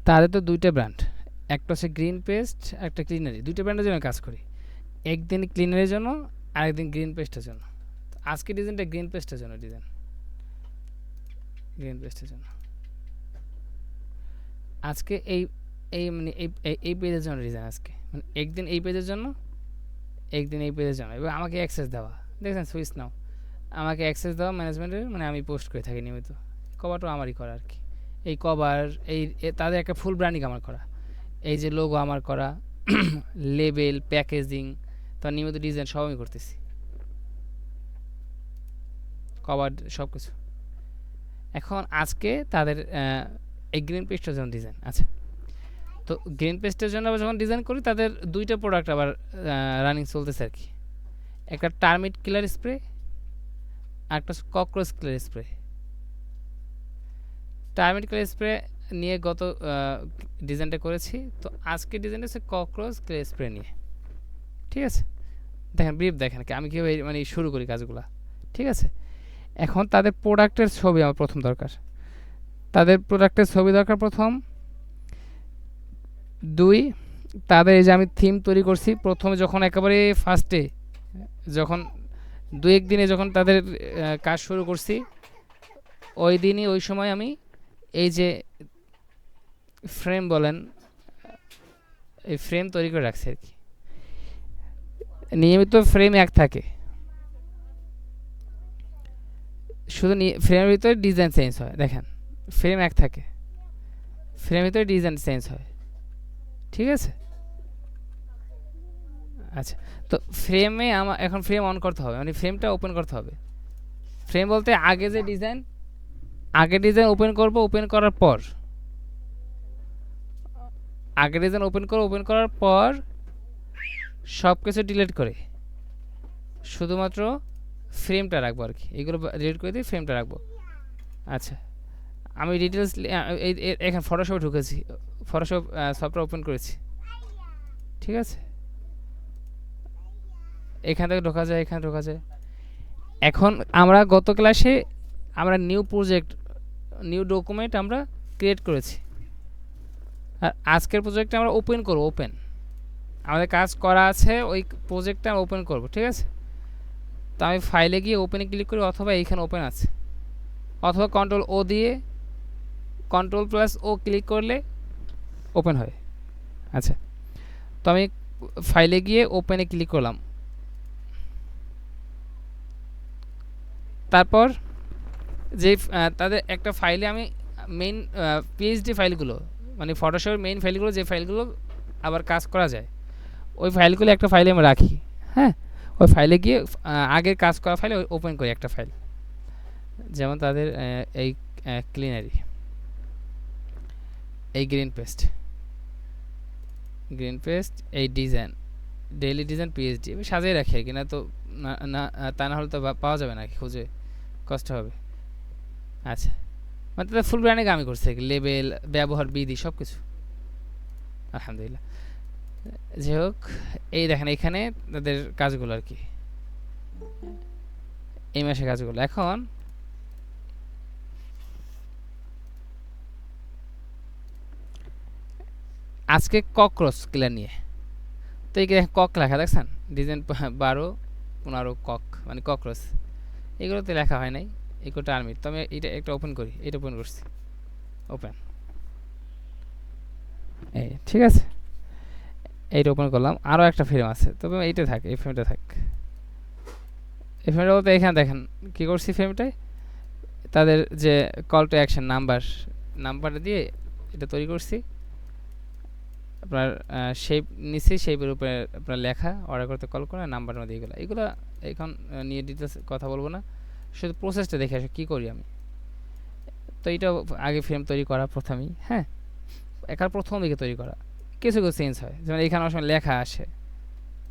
তাদের তো দুইটা ব্র্যান্ড, একটা হচ্ছে গ্রিন পেস্ট, একটা ক্লিনারি, দুইটা ব্র্যান্ডের জন্য কাজ করি। একদিন ক্লিনারের জন্য, আরেকদিন গ্রিন পেস্টের জন্য। আজকে ডিজাইনটা গ্রিন পেস্টের জন্য, ডিজাইন গ্রিন পেস্টের জন্য আজকে এই এই মানে এই পেজের জন্য ডিজাইন আজকে, মানে একদিন এই পেজের জন্য, একদিন এই পেজের জন্য। এবার আমাকে অ্যাক্সেস দেওয়া, দেখছেন সুইচ নাও, আমাকে অ্যাক্সেস দেওয়া ম্যানেজমেন্টের, মানে আমি পোস্ট করে থাকি নিয়মিত। কভারটাও আমারই করা আর কি। এই কভার, এই তাদের একটা ফুল ব্র্যান্ডিং আমার করা, এই যে লোগো আমার করা, লেবেল, প্যাকেজিং, তার নিয়মিত ডিজাইন সব আমি করতেছি, কভার সব কিছু। এখন আজকে তাদের এই গ্রিন পেস্টের জন্য ডিজাইন। আচ্ছা, তো গ্রিন পেস্টের জন্য আবার যখন ডিজাইন করি, তাদের দুইটা প্রোডাক্ট আবার রানিং চলতেছে আর কি। একটা টার্মিট কিলার স্প্রে, আর একটা ককরোচ কিলার স্প্রে। টার্মিট কিলার স্প্রে নিয়ে গত ডিজাইনটা করেছি, তো আজকে ডিজাইনটা হচ্ছে ককরোচ কিলার স্প্রে নিয়ে। ঠিক আছে, দেখেন ব্রিফ, দেখেন আমি কীভাবে মানে শুরু করি কাজগুলো। ঠিক আছে, এখন তাদের প্রোডাক্টের ছবি আমার প্রথম দরকার, তাদের প্রোডাক্টের ছবি দরকার প্রথম। দুই, তাদের এই যে আমি থিম তৈরি করছি প্রথমে, যখন একেবারে ফার্স্টে, যখন দু এক দিনে যখন তাদের কাজ শুরু করছি, ওই দিনই ওই সময় আমি এই যে ফ্রেম বলেন, এই ফ্রেম তৈরি করে রাখছি আর কি। নিয়মিত ফ্রেম এক থাকে, শুধু ফ্রেমের ভিতরে ডিজাইন চেঞ্জ হয়। দেখেন ফ্রেম এক থাকে, ফ্রেমের ভিতরে ডিজাইন চেঞ্জ হয়। ঠিক আছে, আচ্ছা, তো ফ্রেমে আমার এখন ফ্রেম অন করতে হবে, মানে ফ্রেমটা ওপেন করতে হবে। ফ্রেম বলতে আগে যে ডিজাইন, আগে ডিজাইন ওপেন করব, ওপেন করার পর, আগে ডিজাইন ওপেন করব, ওপেন করার পর সব কিছু ডিলিট করে শুধুমাত্র ফ্রেমটা রাখবো আর কি। এগুলো ডিলিট করে দিয়ে ফ্রেমটা রাখবো। আচ্ছা, আমি ডিটেলস এখানে ফটোশপে ঢুকেছি, ফটোশপ সফটওয়্যার ওপেন করেছি। ঠিক আছে, এখান থেকে ঢোকা যায়, এখানে ঢোকা যায়। এখন আমরা গত ক্লাসে আমরা নিউ প্রজেক্ট, নিউ ডকুমেন্ট আমরা ক্রিয়েট করেছি, আর আজকের প্রজেক্টটা আমরা ওপেন করব। ওপেন, আমাদের কাজ করা আছে, ওই প্রজেক্টটা আমরা ওপেন করব। ঠিক আছে, তো আমি ফাইলে গিয়ে ওপেনে ক্লিক করি, অথবা এইখানে ওপেন আছে, অথবা কন্ট্রোল ও দিয়ে, কন্ট্রোল প্লাস ও ক্লিক করলে ওপেন হয়। আচ্ছা, তো আমি ফাইলে গিয়ে ওপেনে ক্লিক করলাম, তারপর যে তাদের একটা ফাইলে আমি মেইন পিএইচডি ফাইলগুলো, মানে ফটোশপের মেইন ফাইলগুলো, যে ফাইলগুলো আবার কাজ করা যায়, ওই ফাইলগুলো একটা ফাইলে আমি রাখি। হ্যাঁ, ওই ফাইলে গিয়ে আগের কাজ করা ফাইলে ওপেন করি একটা ফাইল, যেমন তাদের এই ক্লিনারি, এই গ্রিন পেস্ট, গ্রিন পেস্ট, এই ডিজাইন, ডেইলি ডিজাইন পিএইচডি সাজিয়ে রাখি আর কি, না তো না, তা না হলে তো পাওয়া যাবে না, খুঁজে কষ্ট হবে। আচ্ছা, মানে তাদের ফুল ব্র্যান্ডিং আমি করছি, লেবেল, ব্যবহার বিধি সব কিছু, আলহামদুলিল্লাহ। যাই হোক, এই দেখেন এখানে তাদের কাজগুলো আর কি, এই মাসের কাজগুলো। এখন আজকে ককরোচ কিলার নিয়ে, তো এই কক লেখা দেখছেন, ডিজাইন 12-15 কক, মানে ককরোচ, এগুলোতে লেখা হয় নাই, এগুলো টার্মিট। তো আমি এটা একটা ওপেন করি, এটা ওপেন করছি, ওপেন, এই ঠিক আছে, এইটা ওপেন করলাম। আরও একটা ফ্রেম আছে, তবে এইটা থাক, এই ফ্রেমটা থাক। এই ফ্রেমটা বলতে এখানে দেখেন কী করছি, ফ্রেমটায় তাদের যে কল টু অ্যাকশন নাম্বারটা দিয়ে এটা তৈরি করছি। আপনার শেপ নিচে, শেপের উপরে আপনার লেখা, অর্ডার করতে কল করে নাম্বার মধ্যে এগুলো এখন নিয়ে ডিটেলস কথা বলবো না, শুধু প্রসেসটা দেখে আসে কী করি আমি। তো এইটা আগে ফ্রেম তৈরি করা প্রথমেই, হ্যাঁ, একার প্রথম দিকে তৈরি করা, কিছু কিছু চেঞ্জ হয়, যেমন এখানে অনেক সময় লেখা আসে,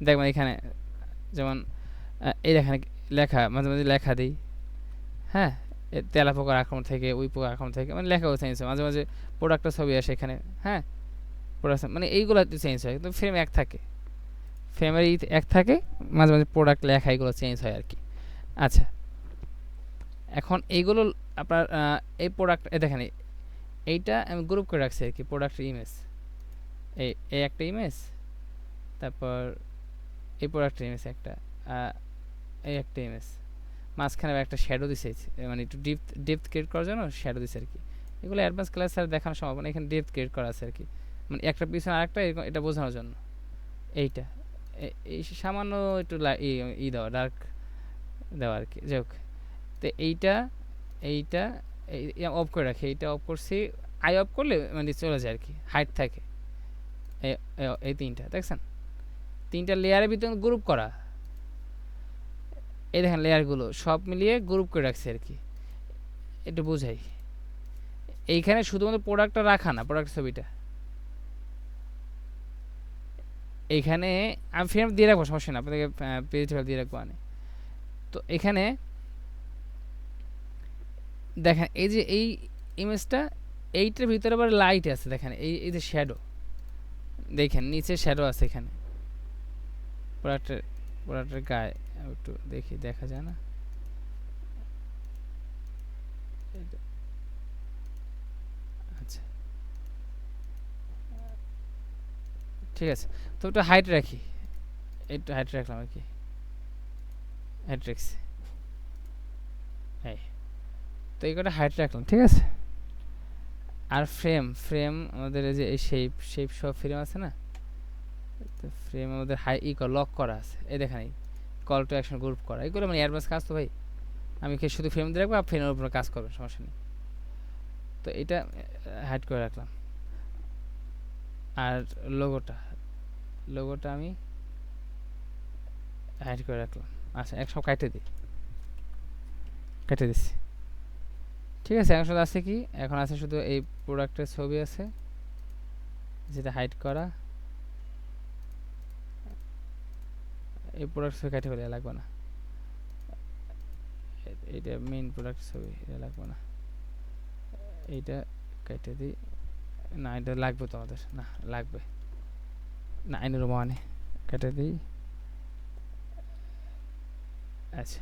দেখবেন এখানে যেমন এই দেখেন লেখা, মাঝে মাঝে লেখা দিই, হ্যাঁ, তেলা পোকার আক্রমণ থেকে, ওই পোকার আক্রমণ থেকে, মানে লেখাও চেঞ্জ হয়, মাঝে মাঝে প্রোডাক্টের ছবি আসে এখানে, হ্যাঁ, প্রোডাক্ট, মানে এইগুলো চেঞ্জ হয়, কিন্তু ফ্রেম এক থাকে, ফ্রেমের এক থাকে, মাঝে মাঝে প্রোডাক্ট লেখা এগুলো চেঞ্জ হয় আর কি। আচ্ছা, এখন এইগুলো আপনার এই প্রোডাক্ট দেখেন, এইটা আমি গ্রুপ করে রাখছি আর কি, প্রোডাক্টের ইমেজ, এই একটা ইমেজ, তারপর এই প্রোডাক্টের ইমেজ একটা, এই একটা ইমেজ, মাঝখানে একটা শ্যাডো দিছে, মানে একটু ডেপথ ক্রিয়েট করার জন্য শ্যাডো দিছে আর কি। এগুলো অ্যাডভান্স ক্লাস আর দেখানো সম্ভব না, এখানে ডেপথ ক্রিয়েট করা আছে আর কি, মানে একটা পিছনে আরেকটা এরকম, এটা বোঝানোর জন্য। এইটা এই সামান্য একটু দেওয়া, ডার্ক দেওয়া আর কি, যাই হোক। তো এইটা এইটা অফ করে রাখি, এইটা অফ করছি, আই অফ করলে মানে চলে যায় আর কি, হাইট থাকে। এই তিনটা দেখছেন, তিনটা লেয়ারের ভিতরে গ্রুপ করা, এই দেখেন লেয়ারগুলো সব মিলিয়ে গ্রুপ করে রাখছি আর কি, একটু বোঝাই। এইখানে শুধুমাত্র প্রোডাক্টটা রাখা না, প্রোডাক্ট ছবিটা এইখানে আমি ফ্রেম দিয়ে রাখবো, সমস্যা না, আপনাদেরকে পেজ দিয়ে রাখবো আনে। তো এখানে দেখেন এই যে এই ইমেজটা, এইটার ভিতরে আবার লাইট আছে, দেখেন এই যে শ্যাডো, দেখেন নিচে শ্যাডো আছে এখানে প্রোডাক্টের গায়ে, একটু দেখি দেখা যায় না, আচ্ছা ঠিক আছে। তো একটু হাইট রাখি, একটু হাইট রাখলাম আর কি, হাইট রাখছি, এই তো এই কটা হাইট রাখলাম, ঠিক আছে। আর ফ্রেম আমাদের এই যে এই শেপ সব ফ্রেম আছে না, তো ফ্রেম আমাদের লক করা আছে, এই দেখেন এই কল টু অ্যাকশন গ্রুপ করা, এগুলো মানে অ্যাডভান্স কাজ তো ভাই, আমি শুধু ফ্রেম দিয়ে রাখবো, আর ফ্রেমের উপর কাজ করবেন, সমস্যা নেই। তো এটা হাইড করে রাখলাম। আর লোগোটা আমি হাইড করে রাখলাম। আচ্ছা এক সব কেটে দিচ্ছি, ঠিক আছে। এখন শুধু আছে কি, এখন আছে শুধু এই প্রোডাক্টের ছবি আছে যেটা হাইড করা, এই প্রোডাক্ট ছবি কেটে ফেলে, লাগবে না, এইটা মেইন প্রোডাক্ট ছবি, এটা লাগবে না, এইটা কেটে দিই, না এটা লাগবে তো আমাদের, না লাগবে না, আইনের মানে কেটে দিই। আচ্ছা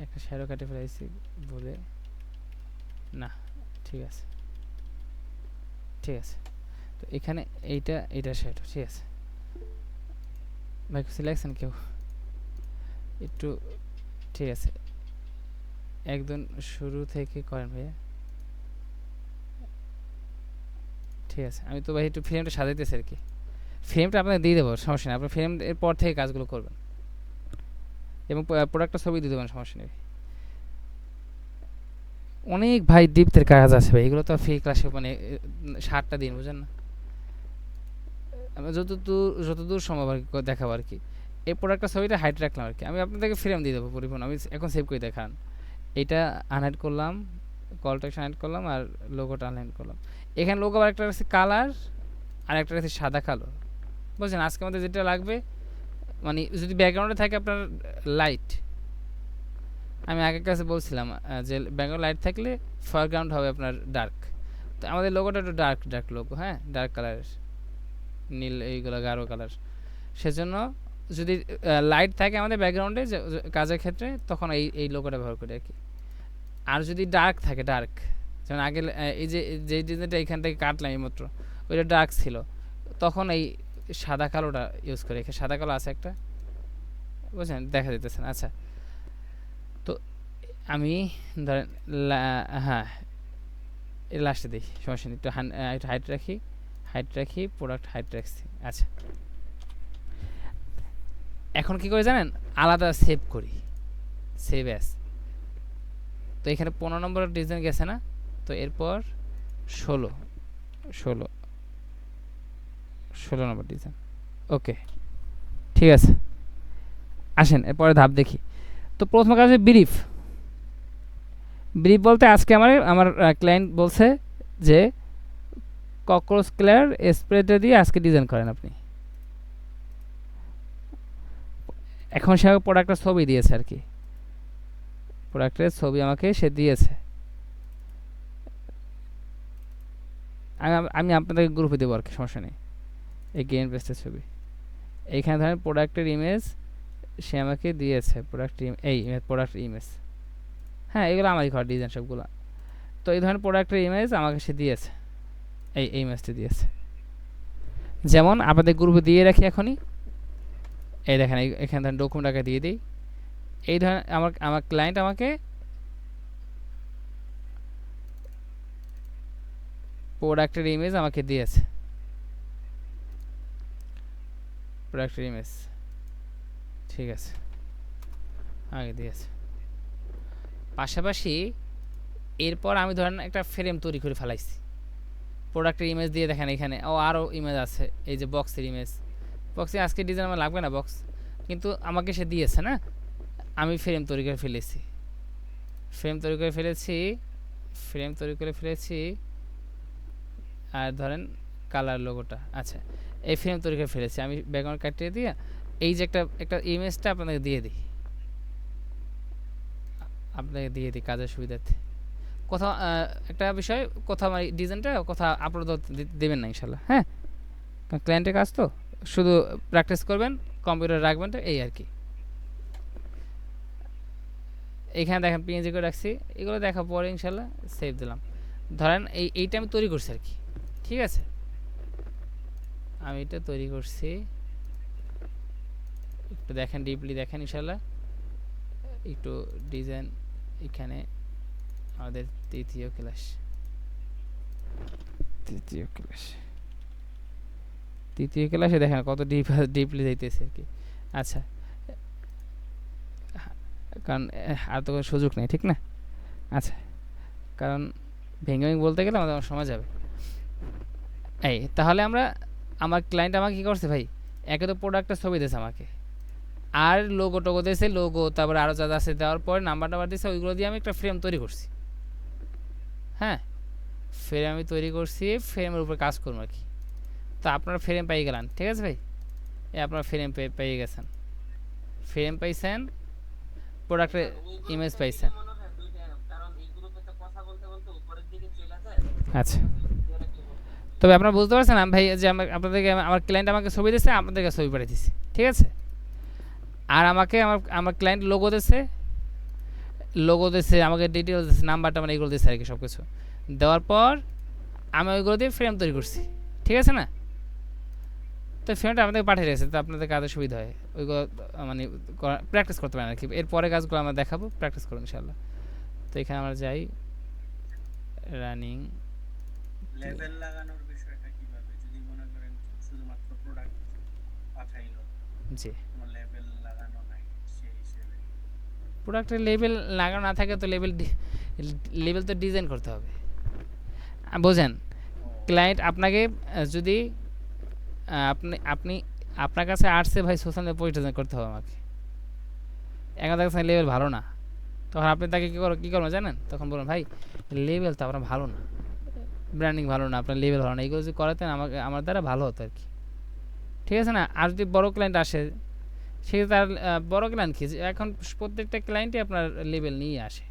একটা শ্যাডো কেটে ফেলাইছি বলে, না ঠিক আছে, ঠিক আছে। তো এখানে এইটা শ্যাডো, ঠিক আছে ভাই, সিলেকশন কেউ একটু, ঠিক আছে একদম শুরু থেকে করেন ভাইয়া, ঠিক আছে। আমি তো ভাই একটু ফ্রেমটা সাজাইতেছি আর কি, ফ্রেমটা আপনাকে দিয়ে দেবো, সমস্যা নেই, আপনার ফ্রেম এর পর থেকে কাজগুলো করবেন, এবং প্রোডাক্টটা ছবি দিয়ে দেবেন, সমস্যা নেই। অনেক ভাই ডিপথের কাজ আছে ভাই, এগুলো তো ফ্রি ক্লাসে মানে 7টা দিন, বুঝেন না, আমি যতদূর সম্ভব আর কি দেখাবো আর কি। এই প্রোডাক্টটা ছবিটা হাইড রাখলাম আর কি, আমি আপনাদেরকে ফ্রেম দিয়ে দেবো পরিপূর্ণ, আমি এখন সেভ করে দেখান। এটা আনহাইড করলাম, কল টু অ্যাকশন হাইড করলাম, আর লোগোটা আনহাইড করলাম। এখানে লোগো আর একটা আছে কালার, আর একটা আছে সাদা কালো, বুঝছেন। আজকে আমাদের যেটা লাগবে, মানে যদি ব্যাকগ্রাউন্ডে থাকে আপনার লাইট, আমি আগের কাছে বলছিলাম যে ব্যাকগ্রাউন্ড লাইট থাকলে ফরগ্রাউন্ড হবে আপনার ডার্ক। তো আমাদের লোগোটা একটু ডার্ক লোগো, হ্যাঁ ডার্ক কালারের, নীল এইগুলো গাঢ় কালার, সেজন্য যদি লাইট থাকে আমাদের ব্যাকগ্রাউন্ডে কাজের ক্ষেত্রে, তখন এই লোগোটা ব্যবহার করি আর কি। আর যদি ডার্ক থাকে, ডার্ক যেমন আগে এই যে ডিজাইনটা এখান থেকে কাটলাম এইমাত্র, ওইটা ডার্ক ছিল, তখন এই সাদা কালোটা ইউজ করি, এখানে সাদা কালো আছে একটা, বুঝছেন, দেখা যেতেছেন। আচ্ছা তো আমি ধরেন হ্যাঁ এটা লাস্টে দিই, সমস্যা নেই, একটু হাইট রাখি, প্রোডাক্ট হাইট রাখছি। আচ্ছা এখন কি করে জানেন, আলাদা সেভ করি, সেভ অ্যাস। তো এখানে 15 নম্বর ডিজাইন গেছে না, তো এরপর 16 নম্বর ডিজাইন, ওকে ঠিক আছে। আসেন এরপরে ধাপ দেখি। তো প্রথম কাজ হচ্ছে ব্রিফ বলতে, আজকে আমার ক্লায়েন্ট বলছে যে ককরোচ ক্লিয়ার স্প্রেটা দিয়ে আজকে ডিজাইন করেন আপনি। এখন সে প্রোডাক্টের ছবি দিয়েছে আর কি, প্রোডাক্টের ছবি আমাকে সে দিয়েছে, আমি আপনাদেরকে গ্রুপে দেবো আর কি, সমস্যা নেই। এই গেম পেস্টের ছবি, এইখানে ধরেন প্রোডাক্টের ইমেজ সে আমাকে দিয়েছে প্রোডাক্ট এই প্রোডাক্ট ইমেজ। হ্যাঁ, এগুলো আমারই করা ডিজাইন সবগুলো। তো এই ধরনের প্রোডাক্টের ইমেজ আমাকে সে দিয়েছে, এই ইমেজটি দিয়েছে। যেমন আপনাদের গ্রুপে দিয়ে রাখি এখনই, এই দেখেন এখানে ধরেন ডকুমেন্টটাকে দিয়ে দিই। এই ধরনের আমার ক্লায়েন্ট আমাকে প্রোডাক্টের ইমেজ আমাকে দিয়েছে, প্রোডাক্টের ইমেজ, ঠিক আছে, আমাকে দিয়েছে। পাশাপাশি এরপর আমি ধরেন একটা ফ্রেম তৈরি করে ফেলাইছি প্রোডাক্টের ইমেজ দিয়ে। দেখেন এখানে আরও ইমেজ আছে, এই যে বক্সের ইমেজ। বক্সে আজকে ডিজাইন আমার লাগবে না বক্স, কিন্তু আমাকে সে দিয়েছে না, আমি ফ্রেম তৈরি করে ফেলেছি, ফ্রেম তৈরি করে ফেলেছি। আর ধরেন কালার লোগোটা, আচ্ছা এই ফ্রেম তৈরি করে ফেলেছি আমি, ব্যাকগ্রাউন্ড কাটিয়ে দিয়ে এই যে একটা ইমেজটা আপনাকে দিয়ে দিই, কাজের সুবিধার্থে। কোথাও একটা বিষয়, কোথাও আমার ডিজাইনটা কোথাও আপলোড দেবেন না ইনশাল্লাহ। হ্যাঁ, ক্লায়েন্টের কাজ তো, শুধু প্র্যাকটিস করবেন, কম্পিউটার রাখবেন, তো এই আর কি। এখানে দেখেন পিএনজি করে রাখছি, এগুলো দেখার পরে ইনশাল্লাহ সেভ দিলাম। ধরেন এইটা আমি তৈরি করছি আর কি, ঠিক আছে, আমি এটা তৈরি করছি, একটু দেখেন ডিপলি দেখেন ইনশাল্লাহ। একটু ডিজাইন এখানে আমাদের তৃতীয় ক্লাসে দেখেন কত ডিপলি যাইতেছে আর কি। আচ্ছা, কারণ আর তো কোনো সুযোগ নেই, ঠিক না? আচ্ছা, কারণ ভেঙে বলতে গেলে আমাদের সময় যাবে। এই তাহলে আমার ক্লায়েন্ট আমাকে কী করছে ভাই, একে তো প্রোডাক্টের ছবি দিয়েছে আমাকে, আর লোগো টোগো দিয়েছে, লোগো তারপরে আরও যা আছে দেওয়ার পরে নাম্বার দিয়েছে, ওইগুলো দিয়ে আমি একটা ফ্রেম তৈরি করছি। হ্যাঁ, ফ্রেম আমি তৈরি করছি, ফ্রেমের উপর কাজ করবো আর কি। তো আপনারা ফ্রেম পেয়ে গেলেন, ঠিক আছে ভাই, আপনারা ফ্রেম পেয়ে গেছেন, ফ্রেম পাইছেন, প্রোডাক্টের ইমেজ পাইছেন। আচ্ছা, তবে আপনারা বুঝতে পারছেন ভাই যে আপনাদেরকে আমার ক্লায়েন্ট আমাকে ছবি দিয়েছে, আপনাদেরকে ছবি পাঠিয়ে দিচ্ছি, ঠিক আছে। আর আমাকে আমার ক্লায়েন্ট লোগো দিয়েছে, আমাকে ডিটেলস দিয়েছে, নাম্বারটা মানে এগুলো দিয়েছে আর কি, সব কিছু দেওয়ার পর আমি ওইগুলো দিয়ে ফ্রেম তৈরি করছি, ঠিক আছে না। তো ফ্রেমটা আপনাদের পাঠিয়ে রেখেছে, তো আপনাদের কাজে সুবিধা হয়, ওইগুলো মানে প্র্যাকটিস করতে পারেন আর কি। এরপরে কাজগুলো আমরা দেখাবো, প্র্যাকটিস করুন ইনশাল্লাহ। তো এখানে আমরা যাই রানিং। লেভেল লাগানোর বিষয়টা কিভাবে, যদি মনে করেন শুধুমাত্র প্রোডাক্ট পাঠাইলো, জি, লেভেল লাগানো নাই, সেই হিসেবে প্রোডাক্টের লেবেল লাগানো না থাকে তো লেবেল তো ডিজাইন করতে হবে, বোঝেন। ক্লায়েন্ট আপনাকে যদি আপনি আপনার কাছে আসছে ভাই, সোশ্যাল মিডিয়া পোস্ট ডিজাইন করতে হবে আমাকে, এখন তার কাছে লেভেল ভালো না, তখন আপনি তাকে কী করবেন জানেন, তখন বলুন ভাই লেভেল তো আপনার ভালো না, ব্র্যান্ডিং ভালো না, আপনার লেভেল ভালো না, এগুলো যদি করাতেন আমার দ্বারা ভালো হতো আর কি, ঠিক আছে না। আর যদি বড়ো ক্লায়েন্ট আসে, সে তার বড় ক্লায়েন্ট কি, এখন প্রত্যেকটা ক্লায়েন্টই আপনার লেভেল নিয়ে আসে,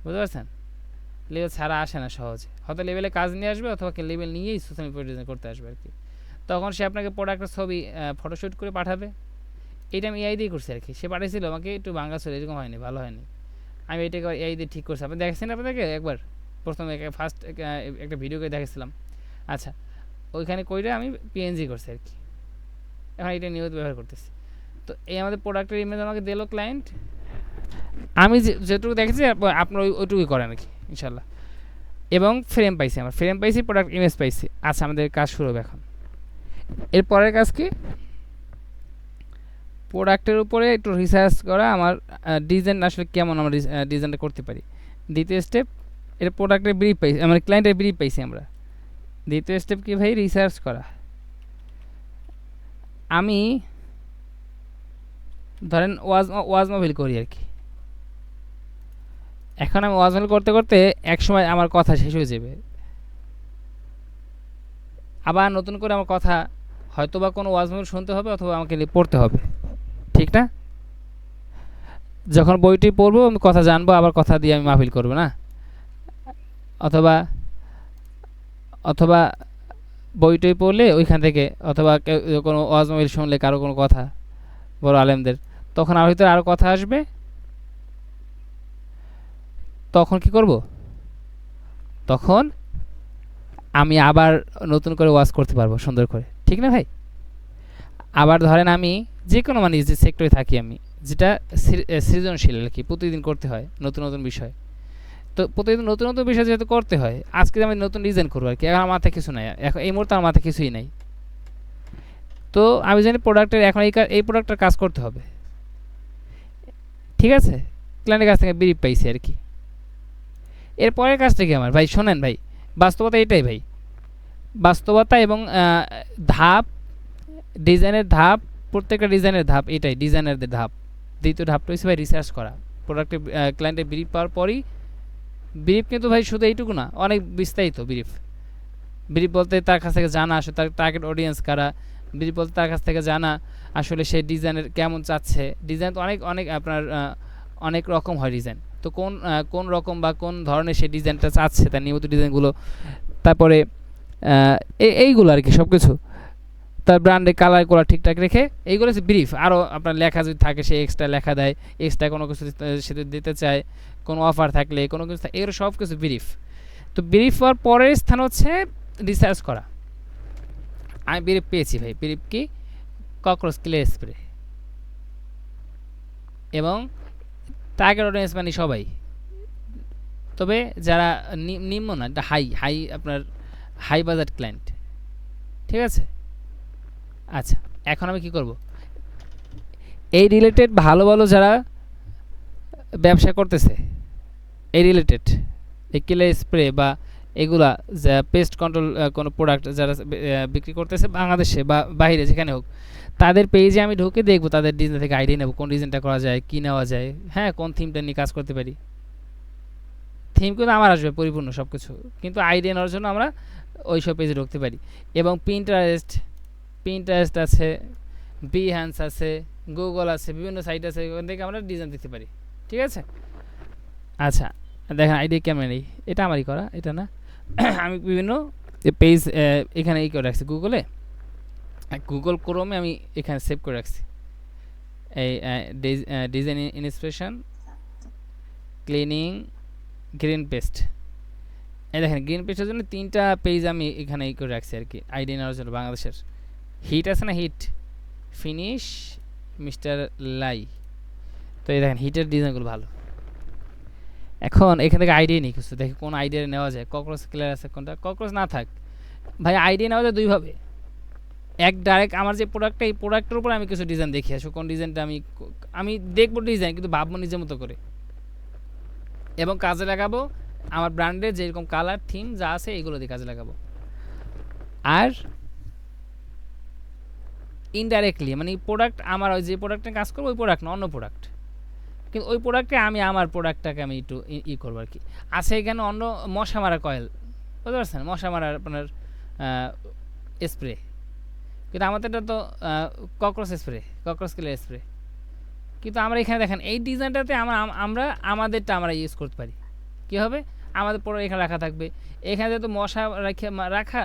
বুঝতে পারছেন, লেভেল ছাড়া আসে না সহজে, হয়তো লেভেলে কাজ নিয়ে আসবে, অথবা লেভেল নিয়েই সোশ্যাল মিডিয়া ডিজাইন করতে আসবে আর কি। তখন সে আপনাকে প্রোডাক্টের ছবি ফটোশ্যুট করে পাঠাবে, এইটা আমি এআই দিয়ে করছি আর কি। সে পাঠিয়েছিল আমাকে, একটু বাংলা ছিল, এরকম হয়নি, ভালো হয়নি, আমি এটাকে এআই দিয়ে ঠিক করছি। আপনি দেখেছেন আপনাদেরকে একবার, প্রথমে ফার্স্ট একটা ভিডিও করে দেখেছিলাম। আচ্ছা, ওইখানে কইরে আমি পিএনজি করছি আর কি, এখন এটা নিয়মিত ব্যবহার করতেছি। তো এই আমাদের প্রোডাক্টের ইমেজ আমাকে দিল ক্লায়েন্ট, আমি যেটুকু দেখেছি আপনার ওইটুকুই করেন আর কি ইনশাল্লাহ। এবং ফ্রেম পাইছি, আমার ফ্রেম পাইছি, প্রোডাক্ট ইমেজ পাইছি। আচ্ছা, আমাদের কাজ শুরু হবে এখন। এর পরের কাজ কি, প্রোডাক্টের উপরে একটু রিসার্চ করা, আমার ডিজাইন আসলে কেমন আমরা ডিজাইনটা করতে পারি। দ্বিতীয় স্টেপ, এর প্রোডাক্টের ব্রিফ পাইছি, আমার ক্লায়েন্টের ব্রিফ পাইছি আমরা। দ্বিতীয় স্টেপ কি ভাই, রিসার্চ করা। আমি ধরেন ওয়াজ মাহফিল করি আর কি, এখন আমি ওয়াজ মাহফিল করতে করতে এক সময় আমার কথা শেষ হয়ে যাবে, আবার নতুন করে আমার কথা হয়তো বা কোনো ওয়াজ মাহফিল শুনতে হবে, অথবা আমাকে পড়তে হবে, ঠিক না। যখন বইটি পড়বো আমি কথা জানবো, আবার কথা দিয়ে আমি মাহফিল করবো না, অথবা বইটই পড়লে ওইখান থেকে, অথবা কোনো ওয়াজ মাহফিল শুনলে কারো কোনো কথা, বড় আলেমদের, তখন আমার ভিতরে আরও কথা আসবে। তখন কি করব, তখন আমি আবার নতুন করে ওয়াজ করতে পারবো সুন্দর করে, ঠিক না ভাই? আবার ধরেন আমি যে কোনো মানে যে সেক্টরে থাকি আমি, যেটা সৃজনশীল আর কি, প্রতিদিন করতে হয় নতুন নতুন বিষয়। তো প্রতিদিন নতুন নতুন বিষয় যেহেতু করতে হয়, আজকে আমি নতুন ডিজাইন করবো আর কি, এখন আমার মাথায় কিছু নাই, এখন এই মুহূর্তে আমার মাথায় কিছুই নাই। তো আমি জানি প্রোডাক্টের এখন এই প্রোডাক্টের কাজ করতে হবে, ঠিক আছে? ক্লায়েন্টের কাছ থেকে ব্রিফ পাইছি আর কি। এরপরের কাজটা কি আমার ভাই, শোনেন ভাই, বাস্তবতা এটাই ভাই, বাস্তবতা এবং ধাপ, ডিজাইনের ধাপ, প্রত্যেকটা ডিজাইনের ধাপ এটাই, ডিজাইনারদের ধাপ। দ্বিতীয় ধাপটা হচ্ছে ভাই রিসার্চ করা, প্রোডাক্টের ক্লায়েন্টের ব্রিফ পাওয়ার পরই। ব্রিফ কিন্তু ভাই শুধু এইটুকু না, অনেক বিস্তারিত ব্রিফ। ব্রিফ বলতে তার কাছ থেকে জানা আসলে তার টার্গেট অডিয়েন্স কারা, ব্রিফ বলতে তার কাছ থেকে জানা আসলে সেই ডিজাইনের কেমন চাচ্ছে। ডিজাইন তো অনেক অনেক আপনার অনেক রকম হয় ডিজাইন, তো কোন রকম বা কোন ধরনের সেই ডিজাইনটা চাচ্ছে, তার নিয়মিত ডিজাইনগুলো। তারপরে এইগুলো আর কি সব কিছু, তার ব্র্যান্ডের কালারগুলো ঠিকঠাক রেখে, এইগুলো হচ্ছে ব্রিফ। আরও আপনার লেখা যদি থাকে সে এক্সট্রা লেখা দেয়, এক্সট্রা কোনো কিছু সে দিতে চায়, কোনো অফার থাকলে কোনো কিছু, এগুলো সব কিছু ব্রিফ। তো ব্রিফ হওয়ার পরের স্থান হচ্ছে রিসার্চ করা। আমি ব্রিফ পেয়েছি ভাই, ব্রিফ কি, ককরোচ কিলার স্প্রে, এবং টার্গেট অডিয়েন্স মানে সবাই, তবে যারা নিম্ন না, এটা হাই হাই আপনার হাই বাজেট ক্লায়েন্ট, ঠিক আছে? আচ্ছা, এখন আমি কি করব, এই রিলেটেড ভালো ভালো যারা ব্যবসা করতেছে, এই রিলেটেড এই কিলার স্প্রে বা এগুলা, যা পেস্ট কন্ট্রোল কোনো প্রোডাক্ট যারা বিক্রি করতেছে বাংলাদেশে বা বাইরে যেখানে হোক, তাদের পেজে আমি ঢুকে দেখবো, তাদের ডিজাইন থেকে আইডিয়া নেবো কোন ডিজাইনটা করা যায়, কী নেওয়া যায়, হ্যাঁ কোন থিমটা নিয়ে কাজ করতে পারি। থিম কিন্তু আমার আসবে পরিপূর্ণ সব কিছু, কিন্তু আইডিয়া নেওয়ার জন্য আমরা ওই সব পেজে ঢুকতে পারি। এবং পিন্টারেস্ট আছে, বিহ্যান্স আছে, গুগল আছে, বিভিন্ন সাইট আছে, ওখান থেকে আমরা ডিজাইন দেখতে পারি, ঠিক আছে? আচ্ছা, দেখেন আইডিয়া কেমন, নেই এটা আমারই করা, এটা না। আমি বিভিন্ন পেজ এখানে এই করে রাখছি গুগলে, গুগল ক্রোমে আমি এখানে সেভ করে রাখছি। এই design inspiration, cleaning, green paste. এই দেখেন গ্রিন পেস্টের জন্য 3টা পেজ আমি এখানে এই করে রাখছি আর কি, আইডিয়া নেওয়ার জন্য। বাংলাদেশের হিট আছে না, হিট ফিনিশ, মিস্টার লাই। তো এই দেখেন হিটের ডিজাইনগুলো ভালো। এখন এখান থেকে আইডিয়া নেই কিছু, দেখি কোন আইডিয়া নেওয়া যায়। ককরোচ কিলার আছে, কোনটা ককরোচ না থাক ভাই, আইডিয়া নেওয়া যায় দুইভাবে। এক ডাইরেক্ট আমার যে প্রোডাক্টটা, এই প্রোডাক্টের উপর আমি কিছু ডিজাইন দেখি আসো, কোন ডিজাইনটা আমি দেখবো ডিজাইন, কিন্তু ভাববো নিজের মতো করে এবং কাজে লাগাবো আমার ব্র্যান্ডের যেরকম কালার থিম যা আছে এইগুলো দিয়ে কাজে লাগাবো। আর ইনডাইরেক্টলি মানে প্রোডাক্ট আমার, ওই যে প্রোডাক্টে কাজ করবো ওই প্রোডাক্ট না, অন্য প্রোডাক্ট, কিন্তু ওই প্রোডাক্টে আমি আমার প্রোডাক্টটাকে আমি একটু করবো আর কি। আছে এখানে অন্য মশা মারা কয়েল, বুঝতে পারছেন, মশা মারার আপনার স্প্রে, কিন্তু আমাদেরটা তো ককরোচ স্প্রে, ককরোচ কিলার স্প্রে। কিন্তু আমরা এখানে দেখেন এই ডিজাইনটাতে আমরা আমাদেরটা আমরা ইউজ করতে পারি। কী হবে, আমাদের পরে এখানে রাখা থাকবে, এখানে যেহেতু মশা রাখা,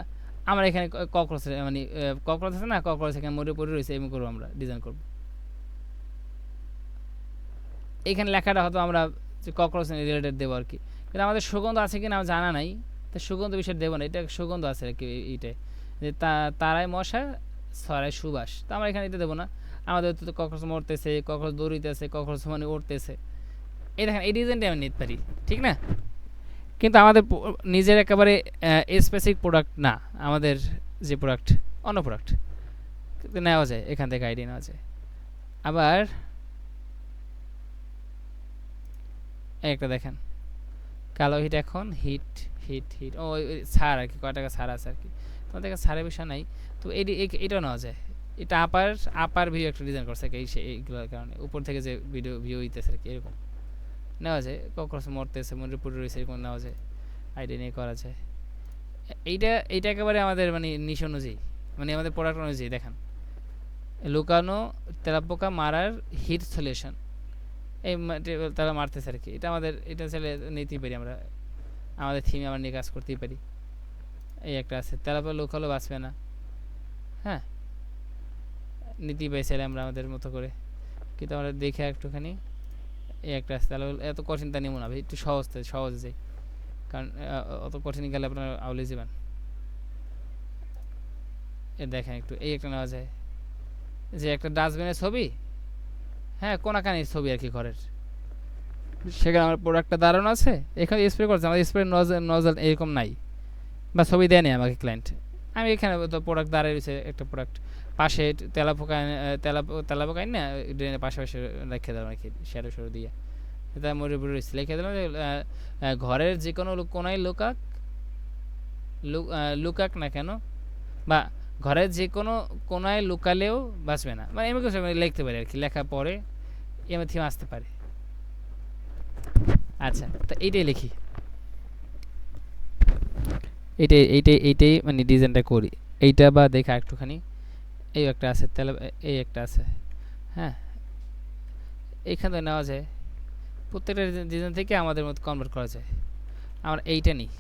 আমরা এখানে ককরোচ মানে ককরোচ আছে না, ককরোচ এখানে মরে পড়ে রয়েছে, এমনি করবো আমরা ডিজাইন করবো। এখানে লেখাটা হয়তো আমরা ককরোচ রিলেটেড দেবো আর কি, কিন্তু আমাদের সুগন্ধ আছে কিনা আমার জানা নাই, তো সুগন্ধ বিষয় দেবো না, এটা সুগন্ধ আছে আর কি এইটাই, যে তারাই মশা ছড়ায় সুবাস, তো আমরা এখানে এটা দেবো না। আমাদের তো ককরোচ মরতেছে, ককরোচ দৌড়িতেছে, ককরোচ মানে উঠতেছে, এই দেখেন এই ডিজাইনটা আমি নিতে পারি, ঠিক না? কিন্তু আমাদের নিজের একেবারে স্পেসিফিক প্রোডাক্ট না, আমাদের যে প্রোডাক্ট অন্য প্রোডাক্ট নেওয়া যায়, এখান থেকে আইডিয়া নেওয়া যায়। আবার একটা দেখেন কালো হিট, এখন হিট হিট হিট ও ছাড় আর কি, কয় টাকা ছাড় আছে আর কি, তোমাদের কাছে ছাড়ের বিষয় নাই। তো এটাও নেওয়া যায়। এটা আপার ভিউ একটা ডিজাইন করছে এইগুলোর কারণে, উপর থেকে যে ভিউ হইতেছে আর কি, এরকম নেওয়া যায়। ককরোচ মরতেছে, মরে পড়ে রয়েছে, এরকম নেওয়া যায়, আইডিয়া নিয়ে করা যায়। এইটা একেবারে আমাদের মানে নিশ অনুযায়ী, মানে আমাদের প্রোডাক্ট অনুযায়ী। দেখেন লুকানো তেলাপোকা মারার হিট সলিউশন, এই তারা মারতেছে আর কি, এটা আমাদের, এটা ছেলে নিতেই পারি আমরা, আমাদের থিমে আমরা নিয়ে কাজ করতেই পারি। এই একটা আছে, তেলাপোকা লুকালো বাঁচবে না, হ্যাঁ নিতেই পারি ছেলে আমরা আমাদের মতো করে। কিন্তু আমরা দেখে একটুখানি এই একটা আছে, তাহলে এত কঠিনটা নিব না ভাই, একটু সহজ যাই, কারণ অত কঠিন গেলে আপনার আউলে যাবেন। এ দেখেন একটু এই একটা নেওয়া যায়, যে একটা ডাস্টবিনের ছবি, হ্যাঁ কোনাকানির ছবি আর কি ঘরের, সেখানে আমার প্রোডাক্টটা দাঁড়ানো আছে, এখানে স্প্রে করছে, আমার স্প্রে নজল এরকম নাই, বা ছবি দেয় নি আমাকে ক্লায়েন্ট, আমি এখানে তো প্রোডাক্ট দাঁড়িয়ে রয়েছে একটা প্রোডাক্ট, পাশে তেলাপোকা না ড্রেনের পাশাপাশি রেখে দিলাম আর কি, শ্যাডো শ্যাডো দিয়ে, এটা মরে পড়ে রয়েছে, লিখে দিলাম যে ঘরের যে কোনো কোনায় লুকাক না কেন, বা ঘরের যে কোনো কোনায় লুকালেও বাঁচবে না, মানে এমন কিছু আমি লিখতে পারি আর কি, লেখা পরে এমন থিম আসতে পারে। আচ্ছা, তো এইটাই লিখি, এইটাই মানে ডিজাইনটা করি, এইটা বা দেখা একটুখানি, এই একটা আছে তাহলে, এই একটা আছে, হ্যাঁ এইখান থেকে নেওয়া যায়, প্রত্যেকটা ডিজাইন থেকে আমাদের মতো কনভার্ট করা যায়। আমরা এইটা নিই,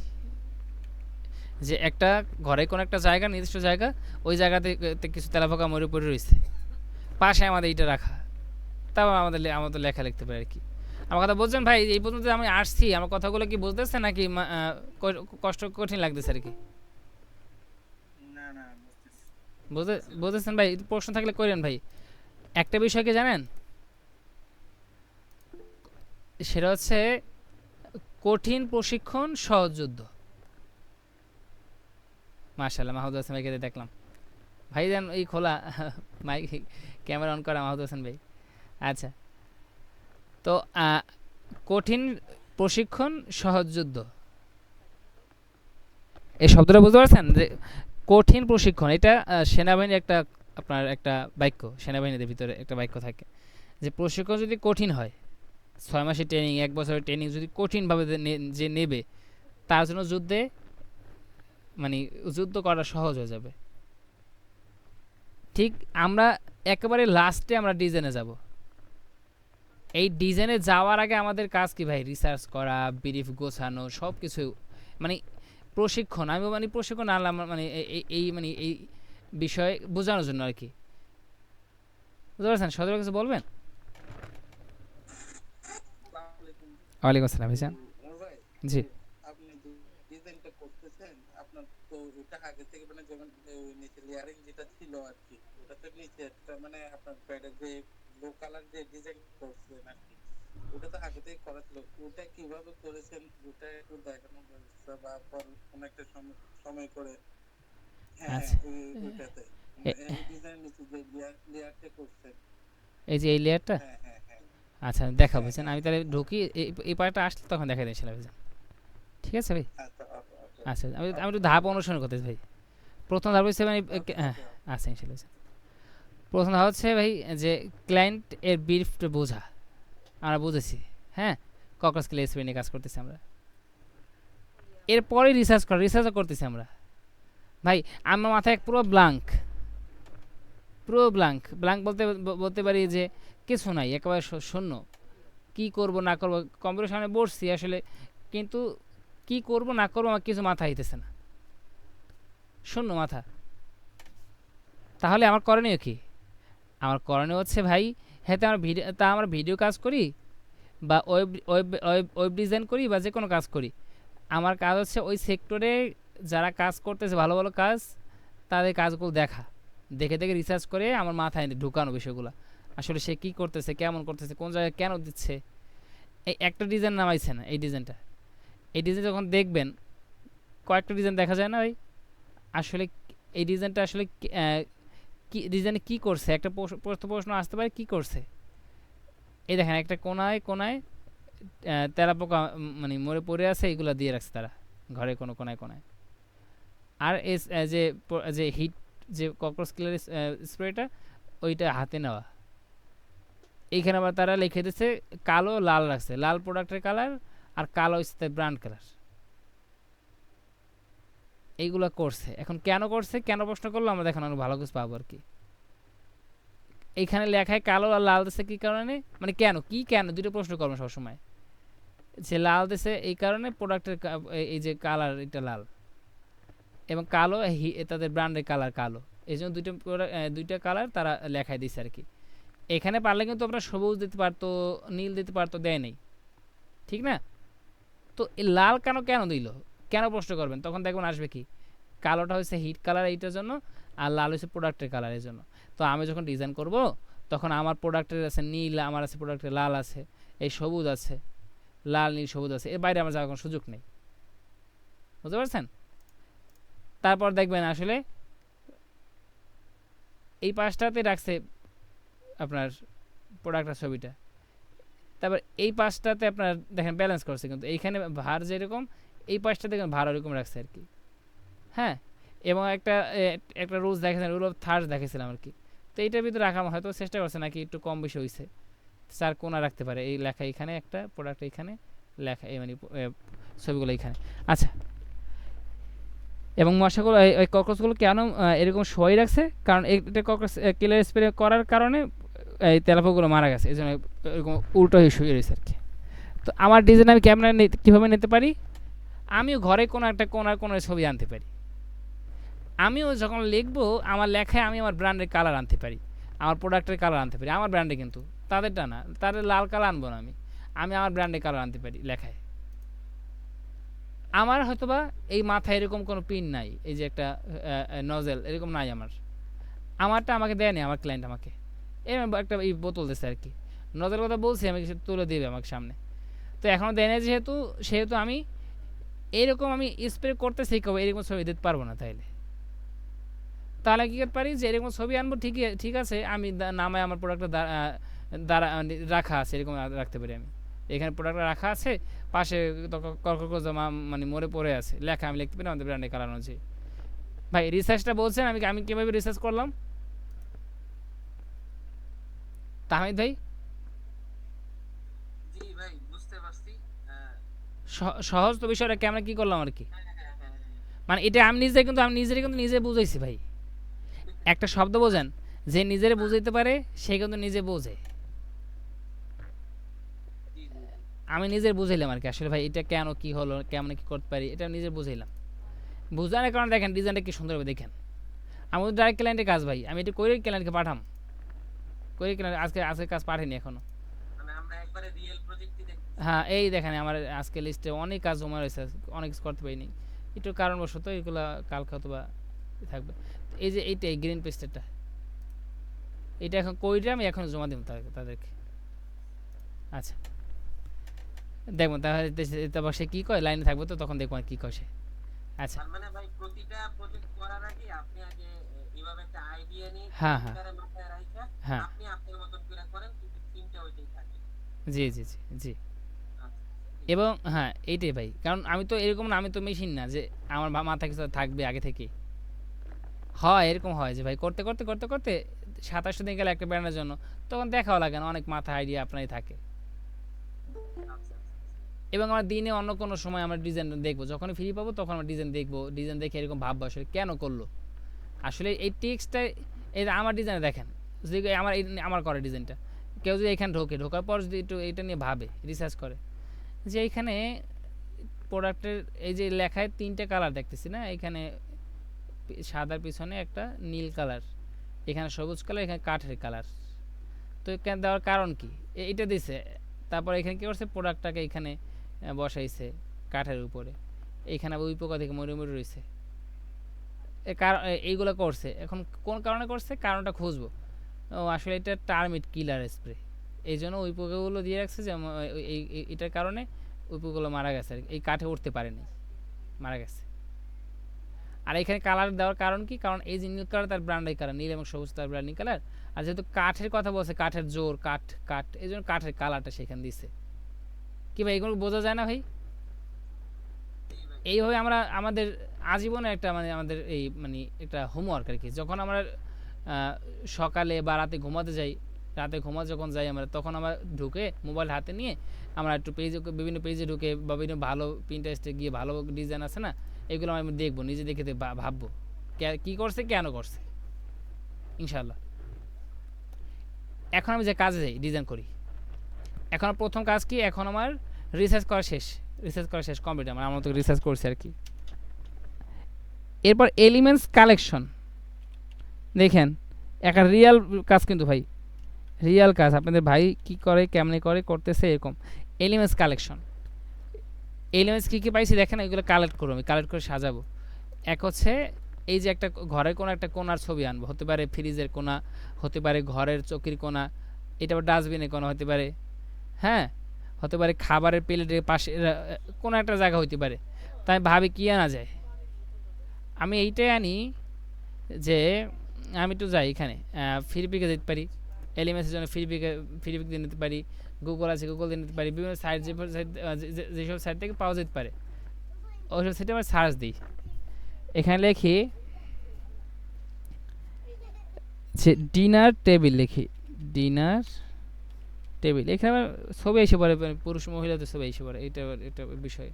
যে একটা ঘরে কোনো একটা জায়গা, নির্দিষ্ট জায়গা, ওই জায়গাতে কিছু তেলাপোকা মরে পড়ে রয়েছে, পাশে আমাদের এইটা রাখা, তারপর আমাদের লেখা লিখতে পারি আর কি। আমার কথা বুঝছেন ভাই? এই পর্যন্ত আমি আসছি, আমার কথাগুলো কি বুঝতেছেন নাকি কঠিন লাগতেছে আর কি? না না বুঝতেছি। বুঝতেছেন ভাই? প্রশ্ন থাকলে করেন ভাই। একটা বিষয় কি জানেন, সেটা হচ্ছে কঠিন প্রশিক্ষণ সহজ যুদ্ধ। মাশাআল্লাহ, মাহমুদ হাসান ভাইকে দেখলাম, ভাই যান এই খোলা মাইক ক্যামেরা অন করা মাহমুদ হাসান ভাই। আচ্ছা, তো কঠিন প্রশিক্ষণ সহজ যুদ্ধ, এই শব্দটা বুঝতে পারছেন? যে কঠিন প্রশিক্ষণ, এটা সেনাবাহিনীর একটা, আপনার একটা বাক্য, সেনাবাহিনীদের ভিতরে একটা বাক্য থাকে, যে প্রশিক্ষণ যদি কঠিন হয়, 6 মাসের ট্রেনিং, 1 বছরের ট্রেনিং যদি কঠিনভাবে যে নেবে, তার জন্য মানে যুদ্ধ করা সহজ হয়ে যাবে। ঠিক আমরা একেবারে লাস্টে আমরা ডিজাইনে যাব, এই ডিজাইনে যাওয়ার আগে আমাদের কাজ কি ভাই? রিসার্চ করা, ব্রিফ গোছানো, সব কিছু, মানে প্রশিক্ষণ, আমি মানে প্রশিক্ষণ আনলাম মানে মানে এই বিষয় বোঝানোর জন্য আর কি। বুঝতে পারছেন? সদর কিছু বলবেন? আসসালামু আলাইকুম। ওয়ালাইকুম আসসালাম ভাইজান। ওমর ভাই, জি আপনি যে ডিজাইনটা করতেছেন, আপনার তো ওটা আগে থেকে মানে যেমন নিচে লেয়ারিং যেটা ছিল আর কি, ওটাতে নিচে একটা মানে আপনার প্যাডে যে ব্লু কালার যে ডিজাইন করছেন আর কি, ওটা তো আগে থেকে করা ছিল, ওটা কিভাবে করেছেন ওটা একটু দেখানোর ব্যবস্থা, বা পর কোনো একটা সময় করে। হ্যাঁ হ্যাঁ, আচ্ছা, ওইটাতে এই ডিজাইন নিচে যে লেয়ারটা করছেন। এই যে এই লেয়ারটা, হ্যাঁ হ্যাঁ হ্যাঁ আচ্ছা দেখাবো হ্যাঁ ভাইজান, হ্যাঁ আমি তাহলে ঢুকি, এই পার্টটা আসলে তখন দেখা দিয়েছিলাম ভাইজান, ঠিক আছে ভাই? আচ্ছা ওকে ওকে আচ্ছা, আমি আমি ওকে একটু ধাপ অনুসরণ করতেছি ভাই। প্রথম ধাপ হচ্ছে মানে ওকে হ্যাঁ, ওকে আচ্ছা ইনশাল্লাহ। প্রথম ধাপ হচ্ছে ভাই, যে ক্লায়েন্ট এর ব্রিফটা বোঝা, আমরা বুঝেছি, হ্যাঁ ককরোচ কিলার স্প্রে নিয়ে কাজ করতেছি আমরা, এরপরে রিসার্চও করতেছি আমরা। ভাই আমার মাথায় পুরো ব্লাঙ্ক, বলতে বলতে পারি যে কিছু নাই, একেবারে শূন্য, কি করব না করব, কম্পিউটার সামনে বসছি আসলে, কিন্তু কি করব না করব আমার কিছু মাথা হইতেছে না, শূন্য মাথা। তাহলে আমার করণীয় কি? আমার করণীয় হচ্ছে ভাই, হ্যাঁ আমরা ভিডিও কাজ করি, বা ওয়েব ডিজাইন করি, বা যে কোনো কাজ করি, আমার কাজ হচ্ছে ওই সেক্টরে যারা কাজ করতেছে ভালো ভালো কাজ, তাদের কাজগুলো দেখে দেখে রিসার্চ করে আমার মাথায় ঢুকানো বিষয়গুলো, আসলে সে কী করতেছে, কেমন করতেছে, কোন জায়গায় কেন দিচ্ছে। এই একটা ডিজাইন নামাইছে না, এই ডিজাইন যখন দেখবেন, কয়েকটা ডিজাইন দেখা যায় না ভাই, আসলে এই ডিজাইনটা আসলে কি ডিজাইনে কী করছে, একটা প্রশ্ন আসতে পারে, কী করছে। এই দেখেন একটা কোনায় কোনায় তেলাপোকা মানে মরে পড়ে আছে, এইগুলো দিয়ে রাখছে তারা ঘরে কোনো কোনায় কোনায়। আর যে যে হিট যে ককরোচ কিলার স্প্রেটা, ওইটা হাতে নেওয়া, এইখানে আবার তারা লিখে দিচ্ছে কালো লাল রাখছে, লাল প্রোডাক্টের কালার, আর কালো হচ্ছে ব্র্যান্ড কালার। এইগুলো করছে, এখন কেন করছে, কেন প্রশ্ন করলো, আমরা দেখেন অনেক ভালো কিছু পাবো আর কি। এইখানে লেখায় কালো আর লাল দিচ্ছে কী কারণে, মানে কেন দুটো প্রশ্ন করবো সবসময়, যে লাল দিছে এই কারণে প্রোডাক্টের এই যে কালার, এটা লাল, এবং কালো তাদের ব্র্যান্ডের কালার কালো, এই জন্য দুইটা কালার তারা লেখায় দিচ্ছে আর কি। এখানে পারলে কিন্তু আপনার সবুজ দিতে পারতো, নীল দিতে পারতো, দেয় নাই, ঠিক না? তো এই লাল কেন দিল, কেন প্রশ্ন করবেন, তখন দেখুন আসবে কি, কালোটা হচ্ছে হিট কালার এইটার জন্য, আর লাল হচ্ছে প্রোডাক্টের কালারের জন্য। তো আমি যখন ডিজাইন করব তখন আমার প্রোডাক্টের আছে নীল, আমার আছে প্রোডাক্টের লাল আছে, এই সবুজ আছে, লাল নীল সবুজ আছে, এর বাইরে আমার যাওয়ার কোনো সুযোগ নেই, বুঝতে পারছেন? তারপর দেখবেন আসলে এই পাশটাতে রাখছে আপনার প্রোডাক্টের ছবিটা, তারপর এই পাশটাতে আপনার দেখেন ব্যালেন্স করছে, কিন্তু এইখানে ভার যেরকম এই পাশটা দেখেন ভার ওরকম রাখছে আর কি। হ্যাঁ, এবং একটা রুলস দেখেছিলাম, রুল অফ থার্ড দেখেছিলাম আর কি। তো এইটার ভিতরে রাখা হয়তো চেষ্টা করছে নাকি একটু কম বেশি হয়েছে, চার কোনা রাখতে পারে, এই লেখা এখানে একটা, প্রোডাক্ট এখানে লেখা, এই মানে ছবিগুলো এখানে। আচ্ছা, এবং মশাগুলো ওই ককরোচগুলো কেন এরকম শোয়াই রাখছে, কারণ এটা ককরোচ কিলার স্প্রে করার কারণে এই তেলাপোকাগুলো মারা গেছে, এই জন্য এরকম উল্টো হয়ে শুয়ে রয়েছে আর কি। তো আমার ডিজাইন আমি কীভাবে নিতে পারি, আমিও ঘরে কোনো একটা কোনার ছবি আনতে পারি, আমিও যখন লিখবো আমার লেখায় আমি আমার ব্র্যান্ডের কালার আনতে পারি, আমার প্রোডাক্টের কালার আনতে পারি, আমার ব্র্যান্ডে, কিন্তু তাদেরটা না, তাদের লাল কালার আনবো না, আমি আমার ব্র্যান্ডের কালার আনতে পারি লেখায়। আমার হয়তোবা এই মাথায় এরকম কোনো পিন নাই, এই যে একটা নজেল এরকম নাই আমারটা আমাকে দেয়নি, আমার ক্লায়েন্ট আমাকে এরকম একটা এই বোতল দিচ্ছে আর কি, নজেল কথা বলছি আমি, তুলে দেবে আমাকে সামনে। তো এখনও দেয় না সেহেতু আমি এইরকম আমি স্প্রে করতে শিখাবো, এরকম ছবি দিতে পারবো না। তাহলে কী করতে পারি, যে এরকম ছবি আনবো, ঠিক আছে, আমি নামায় আমার প্রোডাক্টটা দ্বারা রাখা আছে, এরকম রাখতে পারি আমি, এখানে প্রোডাক্টটা রাখা আছে, পাশে কর্কশ মানে মরে পড়ে আছে, লেখা আমি লিখতে পারি আমাদের ব্র্যান্ডের কালার অনুযায়ী। ভাই রিসার্চটা বলছেন আমি কীভাবে রিসার্চ করলাম তাহমিদ ভাই? জি ভাই, বুঝতে পারছি। সহজ তো বিষয়টা, আমরা কী করলাম আর কি, মানে এটা আমি নিজেরই কিন্তু নিজে বুঝাইছি ভাই। একটা শব্দ বোঝেন, যে নিজেরে বুঝাইতে পারে সে কিন্তু নিজে বোঝে, আমি নিজের বুঝাইলাম আর কি, আসলে ভাই এটা কেন কি হলো, কেমন কি করতে পারি, এটা নিজের বুঝাইলাম। বুঝানোর কারণে দেখেন ডিজাইনটা কি সুন্দর হবে, দেখেন আমি তো ডাইরেক্ট ক্লায়েন্টের কাজ ভাই, আমি এটা করে ক্লায়েন্টকে পাঠাম, করে ক্লায়েন্ট আজকে কাজ পাঠাইনি এখনো। হ্যাঁ, এই দেখেন আমার আজকে লিস্টে অনেক কাজ জমা রয়েছে, অনেক কিছু করতে পারিনি, একটু কারণবশত এগুলো কালকে অথবা থাকবে। এই যে এইটা গ্রিন পেস্টেরটা, এটা এখন কইটা আমি এখন জমা দিব তাদেরকে। আচ্ছা, দেখবো তাহলে সে কী কয়, লাইনে থাকবো তো তখন দেখবো কী কয় সে। আচ্ছা, মানে ভাই প্রতিটা প্রজেক্ট করার আগে আপনি আগে এইভাবে একটা আইডিয়া নিয়ে হ্যাঁ মাথায় রাখা, হ্যাঁ, আপনি আপনার মতন করে করেন, কিন্তু থিমটা ওইটাই থাকে। জি জি জি জি। এবং হ্যাঁ, এইটাই ভাই, কারণ আমি তো এরকম না, আমি তো মেশিন না যে আমার মাথায় কিছু থাকবে আগে থেকে। হয় এরকম হয় যে ভাই করতে করতে করতে করতে 27 দিন গেলে একটা ব্র্যান্ডের জন্য, তখন দেখাও লাগে না, অনেক মাথা আইডিয়া আপনারই থাকে। এবং আমার দিনে অন্য কোনো সময় আমরা ডিজাইন দেখবো, যখনই ফ্রি পাবো তখন আমরা ডিজাইন দেখবো, ডিজাইন দেখে এরকম ভাববো আসলে কেন করলো, আসলে এই টেক্সটটা, এই আমার ডিজাইনে দেখেন, যদি আমার করে ডিজাইনটা, কেউ যদি এখানে ঢোকার পর যদি একটু এটা নিয়ে ভাবে, রিসার্চ করে, যে এইখানে প্রোডাক্টের এই যে লেখায় 3টে কালার দেখতেছি না, এখানে সাদার পিছনে একটা নীল কালার, এখানে সবুজ কালার, এখানে কাঠের কালার, তো এখানে দেওয়ার কারণ কি, এইটা দিছে। তারপর এখানে কী করছে, প্রোডাক্টটাকে এখানে বসাইছে কাঠের উপরে, এইখানে ওই পোকা থেকে মরে মরে রয়েছে, এইগুলো করছে। এখন কোন কারণে করছে, কারণটা খুঁজবো। ও আসলে এটা টার্মিট কিলার স্প্রে, এই জন্য ওই পোকাগুলো দিয়ে রাখছে, যে এটার কারণে ওই পোকাগুলো মারা গেছে, এই কাঠে উঠতে পারেনি, মারা গেছে। আর এখানে কালার দেওয়ার কারণ কি, কারণ এই যে নীল কালার তার ব্র্যান্ডের কালার, নীল এবং সবুজ তার ব্র্যান্ডিং কালার, আর যেহেতু কাঠের কথা বলছে, কাঠের জোর, কাঠ, এই জন্য কাঠের কালারটা সেখানে দিছে। কি ভাই এগুলো বোঝা যায় না ভাই? এইভাবে আমরা আমাদের আজীবনে একটা মানে আমাদের এই মানে একটা হোমওয়ার্ক আর কি, যখন আমরা সকালে বা রাতে ঘুমাতে যাই, যখন যাই আমরা, তখন আমরা ঢুকে মোবাইল হাতে নিয়ে আমরা একটু বিভিন্ন পেজে ঢুকে বা বিভিন্ন ভালো পিন্টারেস্টে গিয়ে ভালো ডিজাইন আছে না, এগুলো আমি দেখবো, নিজে দেখে ভাববো কী করছে, কেন করছে, ইনশাল্লাহ। এখন আমি যে কাজে যাই, ডিজাইন করি, এখন প্রথম কাজ কি, এখন আমার রিসার্চ করা শেষ কমপ্লিট, আমার মতো রিসার্চ করছি আর কি। এরপর এলিমেন্টস কালেকশন, দেখেন একটা রিয়েল কাজ কিন্তু ভাই, রিয়েল কাজ আপনাদের ভাই কি করে কেমনে করে করতেছে এরকম। এলিমেন্টস কালেকশন, এলিমেন্টস কী কী পাইছি দেখেন, এগুলো কালেক্ট করবো আমি, কালেক্ট করে সাজাবো। এক হচ্ছে এই যে একটা ঘরের কোনো একটা কোণার ছবি আনবো, হতে পারে ফ্রিজের কোণা, হতে পারে ঘরের চৌকির কোণা, এটা আবার ডাস্টবিনের কোণা হতে পারে, হ্যাঁ, হতে পারে খাবারের প্লেটের পাশে কোনো একটা জায়গা হইতে পারে। তাই ভাবি কী আনা যায়, আমি এইটাই আনি যে আমি একটু যাই এখানে ফিডব্যাকে যেতে পারি, এলিমেন্টসের জন্য ফিডব্যাক দিয়ে নিতে পারি, গুগল আছে গুগল দিয়ে নিতে পারি, বিভিন্ন সাইট যেসব সাইট থেকে পাওয়া যেতে পারে ওইসব সাইটে আমরা সার্চ দিই। এখানে লিখি যে ডিনার টেবিল, লিখি ডিনার টেবিল, এখানে আমার ছবি এসে পড়ে, পুরুষ মহিলাদের ছবি এসে পড়ে, এটা এটা বিষয়।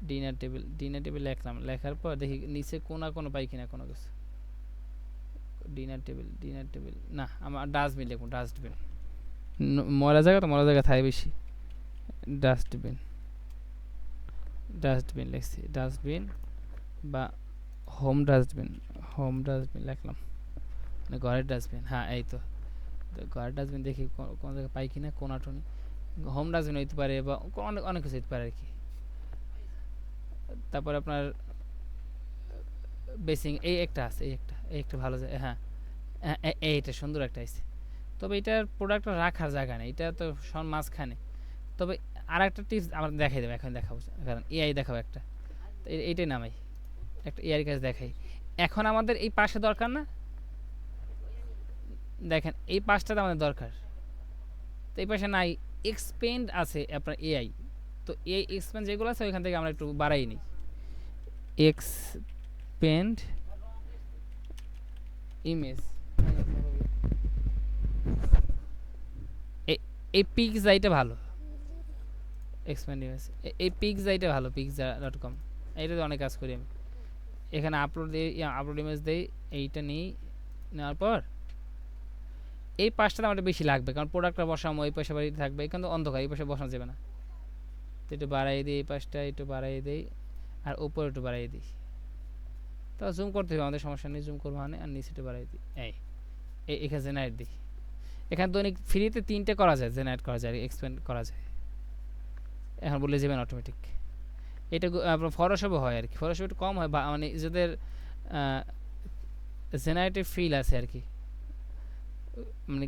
ডিনার টেবিল, ডিনার টেবিল লিখলাম, লেখার পর দেখি নিচে কোনো পাই কিনা কোনো কিছু। ডিনার টেবিল, ডিনার টেবিল না, আমার ডাস্টবিন লিখুন, ডাস্টবিন, ময়লা জায়গা তো ময়লা জায়গা থাকে বেশি, ডাস্টবিন, ডাস্টবিন লিখছি, ডাস্টবিন বা হোম ডাস্টবিন, হোম ডাস্টবিন লিখলাম, মানে ঘরের ডাস্টবিন, হ্যাঁ এই তো ঘরের ডাস্টবিন, দেখি কোন জায়গায় পাই কিনা কোনাটুনি। হোম ডাস্টবিন হইতে পারে বা অনেক অনেক কিছু হইতে পারে আর কি। তারপর আপনার বেসিং, এই একটা আছে, এই একটা ভালো যায়, হ্যাঁ এইটা সুন্দর একটা আছে। তবে এটার প্রোডাক্টটা রাখার জায়গা নেই, এটা তো সব মাঝখানে। তবে আর একটা টিপস আমার দেখাই দেবো, এখন দেখাবো, কারণ এআই দেখাবো একটা, এইটাই নামাই, একটা এআই কাজ দেখাই। এখন আমাদের এই পাশে দরকার না, দেখেন এই পাশটাতে আমাদের দরকার, তো এই পাশে নাই, এক্সপেন্ড আছে আপনার এআই, তো এই এক্সপেন্ড যেগুলো আছে ওইখান থেকে আমরা একটু বাড়াই নিই, এক্সপেন্ড ইমেজ, এই পিক্সাইটা ভালো, এক্সপ্যান্ড ইমেজ, এই পিক্সাইটা ভালো, পিক্সা.com, এইটাতে অনেক কাজ করি আমি। এখানে আপলোড দিই, আপলোড ইমেজ দিই, এইটা নিই, নেওয়ার পর এই পাশটাতে আমার বেশি লাগবে, কারণ প্রোডাক্টটা বসাবো এই পাশে বাড়িতে থাকবে, এখানে তো অন্ধকার, এই পাশে বসানো যাবে না, তো একটু বাড়াই দিই, এই পাশটা একটু বাড়াই দিই, আর উপরে একটু বাড়াই দিই, তো জুম করতে হবে আমাদের, সমস্যা নেই, জুম করবো মানে, আর নিচে একটু বাড়াই দিই, এখানে জেনারেট দিই। এখানে দৈনিক ফ্রিতে 3টে করা যায়, জেনারেট করা যায়, এক্সপ্যান্ড করা যায়, এখন বলে যাবেন অটোমেটিক। এটা আপনার ফটোশপে হয় আর কি, ফটোশপ একটু কম হয়, বা মানে যাদের জেনারেটিভ ফিল আছে আর কি, মানে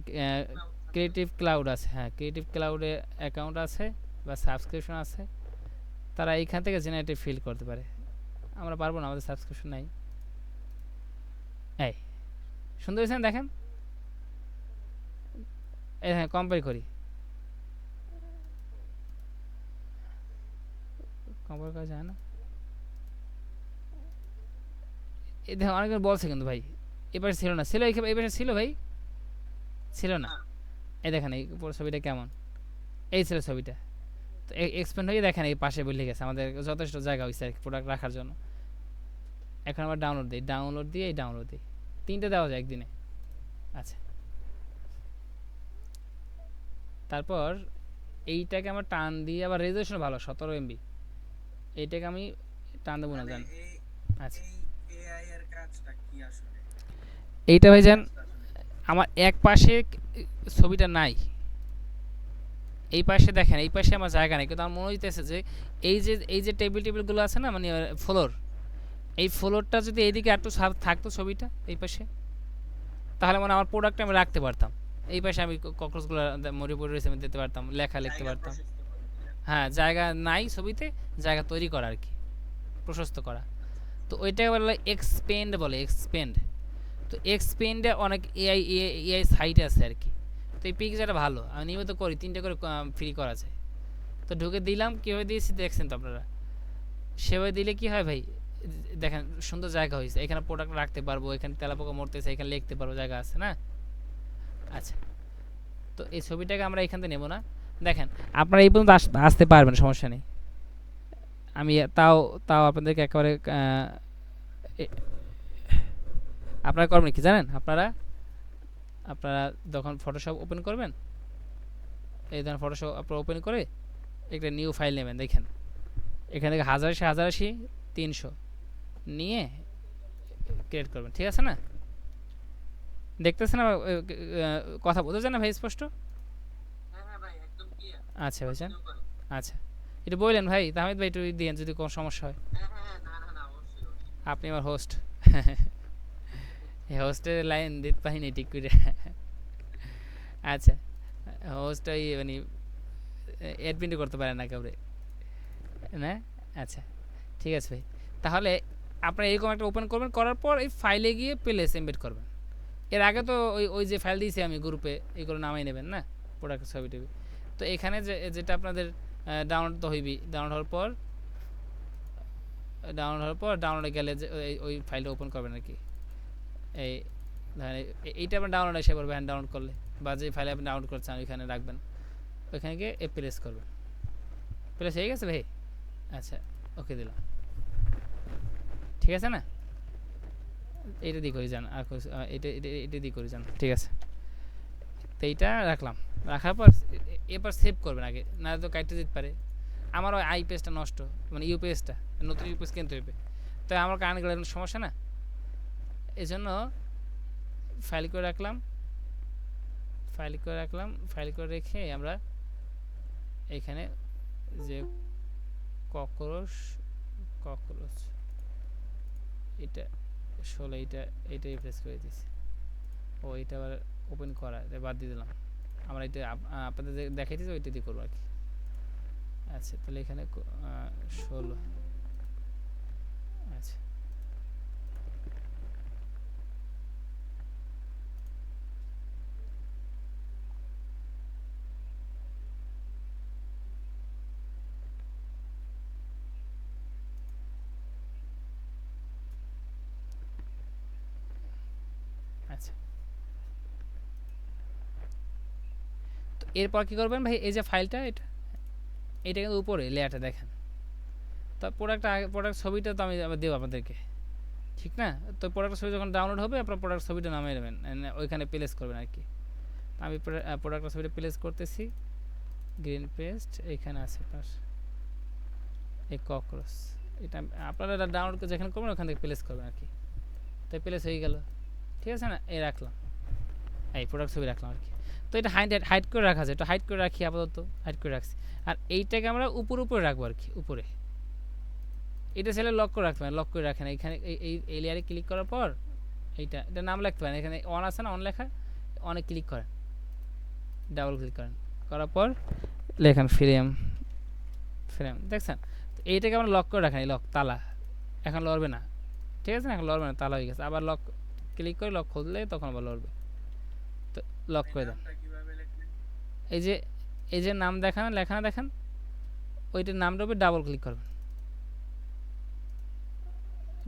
ক্রিয়েটিভ ক্লাউড আছে, হ্যাঁ ক্রিয়েটিভ ক্লাউডে অ্যাকাউন্ট আছে বা সাবস্ক্রিপশন আছে, তারা এইখান থেকে জেনারেটিভ ফিল করতে পারে, আমরা পারবো না, আমাদের সাবস্ক্রিপশন নাই। এই সুন্দর হয়েছে দেখেন, এই হ্যাঁ কম্পেয়ার করি, কম্পেয়ার করা যায় না, এই দেখো অনেকজন বলছে কিন্তু ভাই এ পাশে ছিল না, ছিল এই পাশে ছিল ভাই, ছিল না, এই দেখেন এই পুরো ছবিটা কেমন, এই ছিল ছবিটা, তো এক্সপ্যান্ড হয়ে দেখেন এই পাশে বলে গেছে, আমাদের যথেষ্ট জায়গা হয়েছে আর কি প্রোডাক্ট রাখার জন্য। এখন আবার ডাউনলোড দিই, ডাউনলোড দিয়ে এই ডাউনলোড দিই, 3টে দেওয়া যায় একদিনে। আচ্ছা, তারপর এইটাকে আমার টান দিয়ে, আবার রেজুলেশন ভালো 17 MB, এইটাকে আমি টান দেবো না জান। আচ্ছা এআই এর কাজটা কি আসলে? এইটা ভাই যান, আমার এক পাশে ছবিটা নাই, এই পাশে দেখেন, এই পাশে আমার জায়গা নেই, কিন্তু আমার মনে হইতেছে যে এই যে টেবিলগুলো আছে না, মানে ফ্লোর, এই ফ্লোরটা যদি এইদিকে একটু থাকতো ছবিটা এই পাশে, তাহলে মানে আমার প্রোডাক্টটা আমি রাখতে পারতাম, এই পাশে আমি ককরোচগুলো মরে পড়ে রয়েছে আমি দিতে পারতাম, লেখা লিখতে পারতাম। হ্যাঁ জায়গা নাই ছবিতে, জায়গা তৈরি করা আর কি, প্রশস্ত করা, তো ওইটাকে বলে এক্সপেন্ড, বলে এক্সপেন্ড। তো এক্সপেন্ডে অনেক এআই সাইট আছে আর কি, তো এই পিকচারটা ভালো, আমি নিয়মিত করি, 3টে করে ফ্রি করা যায়। তো ঢুকে দিলাম, কীভাবে দিয়েছি দেখছেন তো আপনারা, সেভাবে দিলে কি হয় ভাই, দেখেন সুন্দর জায়গা হয়েছে, এখানে প্রোডাক্ট রাখতে পারবো, এখানে তেলাপোকা মরতেছে, এখানে লিখতে পারবো, জায়গা আছে না। আচ্ছা, তো এই ছবিটাকে আমরা এখান থেকে নেবো না, দেখেন আপনারা এই পর্যন্ত আসতে পারবেন, সমস্যা নেই, আমি তাও তাও আপনাদেরকে একেবারে আপনারা করবেন কি জানেন, আপনারা যখন ফটোশপ ওপেন করবেন, এই ধরনের ফটোশপ আপনারা ওপেন করে একটা নিউ ফাইল নেবেন, দেখেন এখান থেকে 1080 300 নিয়ে ক্রিয়েট করবেন, ঠিক আছে না। দেখতেছেন আমার কথা বোঝা না ভাই স্পষ্ট? হ্যাঁ হ্যাঁ ভাই একদম ক্লিয়ার। আচ্ছা ভাইজান, কন্টিনিউ করেন। আচ্ছা এটা বললেন ভাই তাহমিদ ভাই, একটু দিয়েন যদি কোনো সমস্যা হয়। হ্যাঁ হ্যাঁ হ্যাঁ, না না না, অবশ্যই অবশ্যই। আপনি আমার হোস্ট, এই হোস্টের লাইন দিতে পারিনি ঠিক করে। আচ্ছা, হোস্ট ওই মানে অ্যাডমিনও করতে পারে না কাউরে, না? আচ্ছা ঠিক আছে ভাই, তাহলে আপনারা এরকম একটা ওপেন করবেন, করার পর এই ফাইলে গিয়ে প্লেস এমবেড করবেন। এর আগে তো ওই ওই যে ফাইল দিয়েছি আমি গ্রুপে, এইগুলো নামাই নেবেন না, প্রোডাক্ট ছবি টবি। তো এখানে যেটা আপনাদের ডাউনলোড তো হইবি, ডাউনলোডে গেলে যে ওই ফাইলটা ওপেন করবেন আর কি। এই ধরেন এইটা আপনার ডাউনলোড এসে পড়বে, হ্যান্ড ডাউনলোড করলে, বা যে ফাইলে আপনি ডাউনলোড করছেন ওইখানে রাখবেন, ওইখানে গিয়ে প্লেস করবেন। প্লেস হয়ে গেছে ভাই? আচ্ছা, ওকে দিলাম, ঠিক আছে না? এইটা দিয়ে করে যান, আর এটা এটা এটা দিয়ে করে যান, ঠিক আছে। তো এইটা রাখলাম, রাখার পর এবার সেভ করবেন আগে, না তো কাটতে যেতে পারে। আমার ওই আই পেজটা নষ্ট, মানে ইউ পেজটা, নতুন ইউ পেজ কিনতে হইবে, তাই আমার কানে গেলে সমস্যা না, এই জন্য ফাইল করে রাখলাম। ফাইল করে রেখে আমরা এখানে যে ককরোচ এটা 16, এইটা রিপ্লেস করে দিয়েছি। ও এটা আবার ওপেন করা, এটা বাদ দিয়ে দিলাম। আমরা এটা আপনাদের দেখাইতেছি, ওইটা দিয়ে করবো আর কি। আচ্ছা তাহলে এখানে 16, আচ্ছা আচ্ছা। তো এরপর কি করবেন ভাই, এই যে ফাইলটা, এটা কিন্তু উপরে লেয়ারটা দেখেন, তো প্রোডাক্ট ছবিটা তো আমি আবার দেবো আপনাদেরকে, ঠিক না? তো প্রোডাক্ট ছবি যখন ডাউনলোড হবে আপনার প্রোডাক্ট ছবিটা নামিয়ে নেবেন, ওইখানে প্লেস করবেন আর কি। আমি প্রোডাক্ট ছবিটা প্লেস করতেছি, গ্রিন পেস্ট এইখানে আছে আপনার, এই ককরোচ, এটা আপনারা ডাউনলোড করে যেখানে করবেন ওখান থেকে প্লেস করবেন আর কি। তাই প্লেস হয়ে গেল, ঠিক আছে না? এই রাখলাম, এই প্রোডাক্ট ছবি রাখলাম আর কি। তো এটা হাইড করে রাখা যায়, তো হাইড করে রাখি, আপাতত হাইড করে রাখছি। আর এইটাকে আমরা উপরে রাখবো আর কি, উপরে। এটা ছেলে লক করে রাখতে পারেন, লক করে রাখেন এখানে, এই লেয়ারে ক্লিক করার পর এটা নাম লিখতে পারেন, এখানে অন আছে না, অন লেখা, অনে ক্লিক করেন, ডাবল ক্লিক করেন, করার পর লেখেন ফ্রেম, দেখছেন? তো এইটাকে আমরা লক করে রাখেন, এই লক তালা, এখন লড়বে না, ঠিক আছে না? এখন লড়বে না, তালা হয়ে গেছে। আবার লক ক্লিক করে লক খুললে তখন আবার লড়বে, তো লক করে দেন। এই যে নাম লেখা দেখেন, ওইটার নামটা উপরে ডাবল ক্লিক করবেন,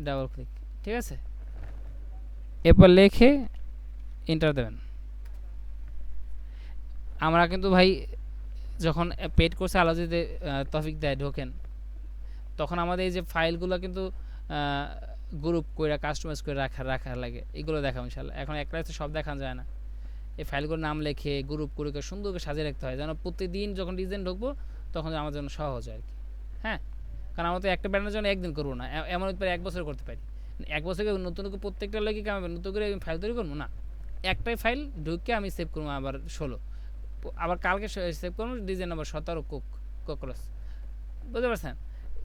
ডাবল ক্লিক, ঠিক আছে? এরপর লিখে এন্টার দেবেন। আমরা কিন্তু ভাই যখন পেড কোর্সে আলো যদি তফিক দেয় ঢোকেন, তখন আমাদের এই যে ফাইলগুলো কিন্তু গ্রুপ করে কাস্টমাইজ করে রাখা লাগে, এগুলো দেখাবো ইনশাল্লাহ। এখন একটা সব দেখানো যায় না, এই ফাইলগুলোর নাম লিখে গ্রুপ করে সুন্দর করে সাজিয়ে রাখতে হয়, যেন প্রতিদিন যখন ডিজাইন ঢুকবো তখন আমার জন্য সহজ হয় আর কি। হ্যাঁ, কারণ আমরা তো একটা ব্র্যান্ডের জন্য একদিন করবো না, এমন হতে পারে 1 বছর করতে পারি। 1 বছরে নতুন প্রত্যেকটা লাগে কি আমি নতুন করে ফাইল তৈরি করবো না, একটাই ফাইল ঢুকে আমি সেভ করবো আবার 16, আবার কালকে সেভ করবো ডিজাইন নাম্বার 17 ককরোচ, বুঝতে পারছেন?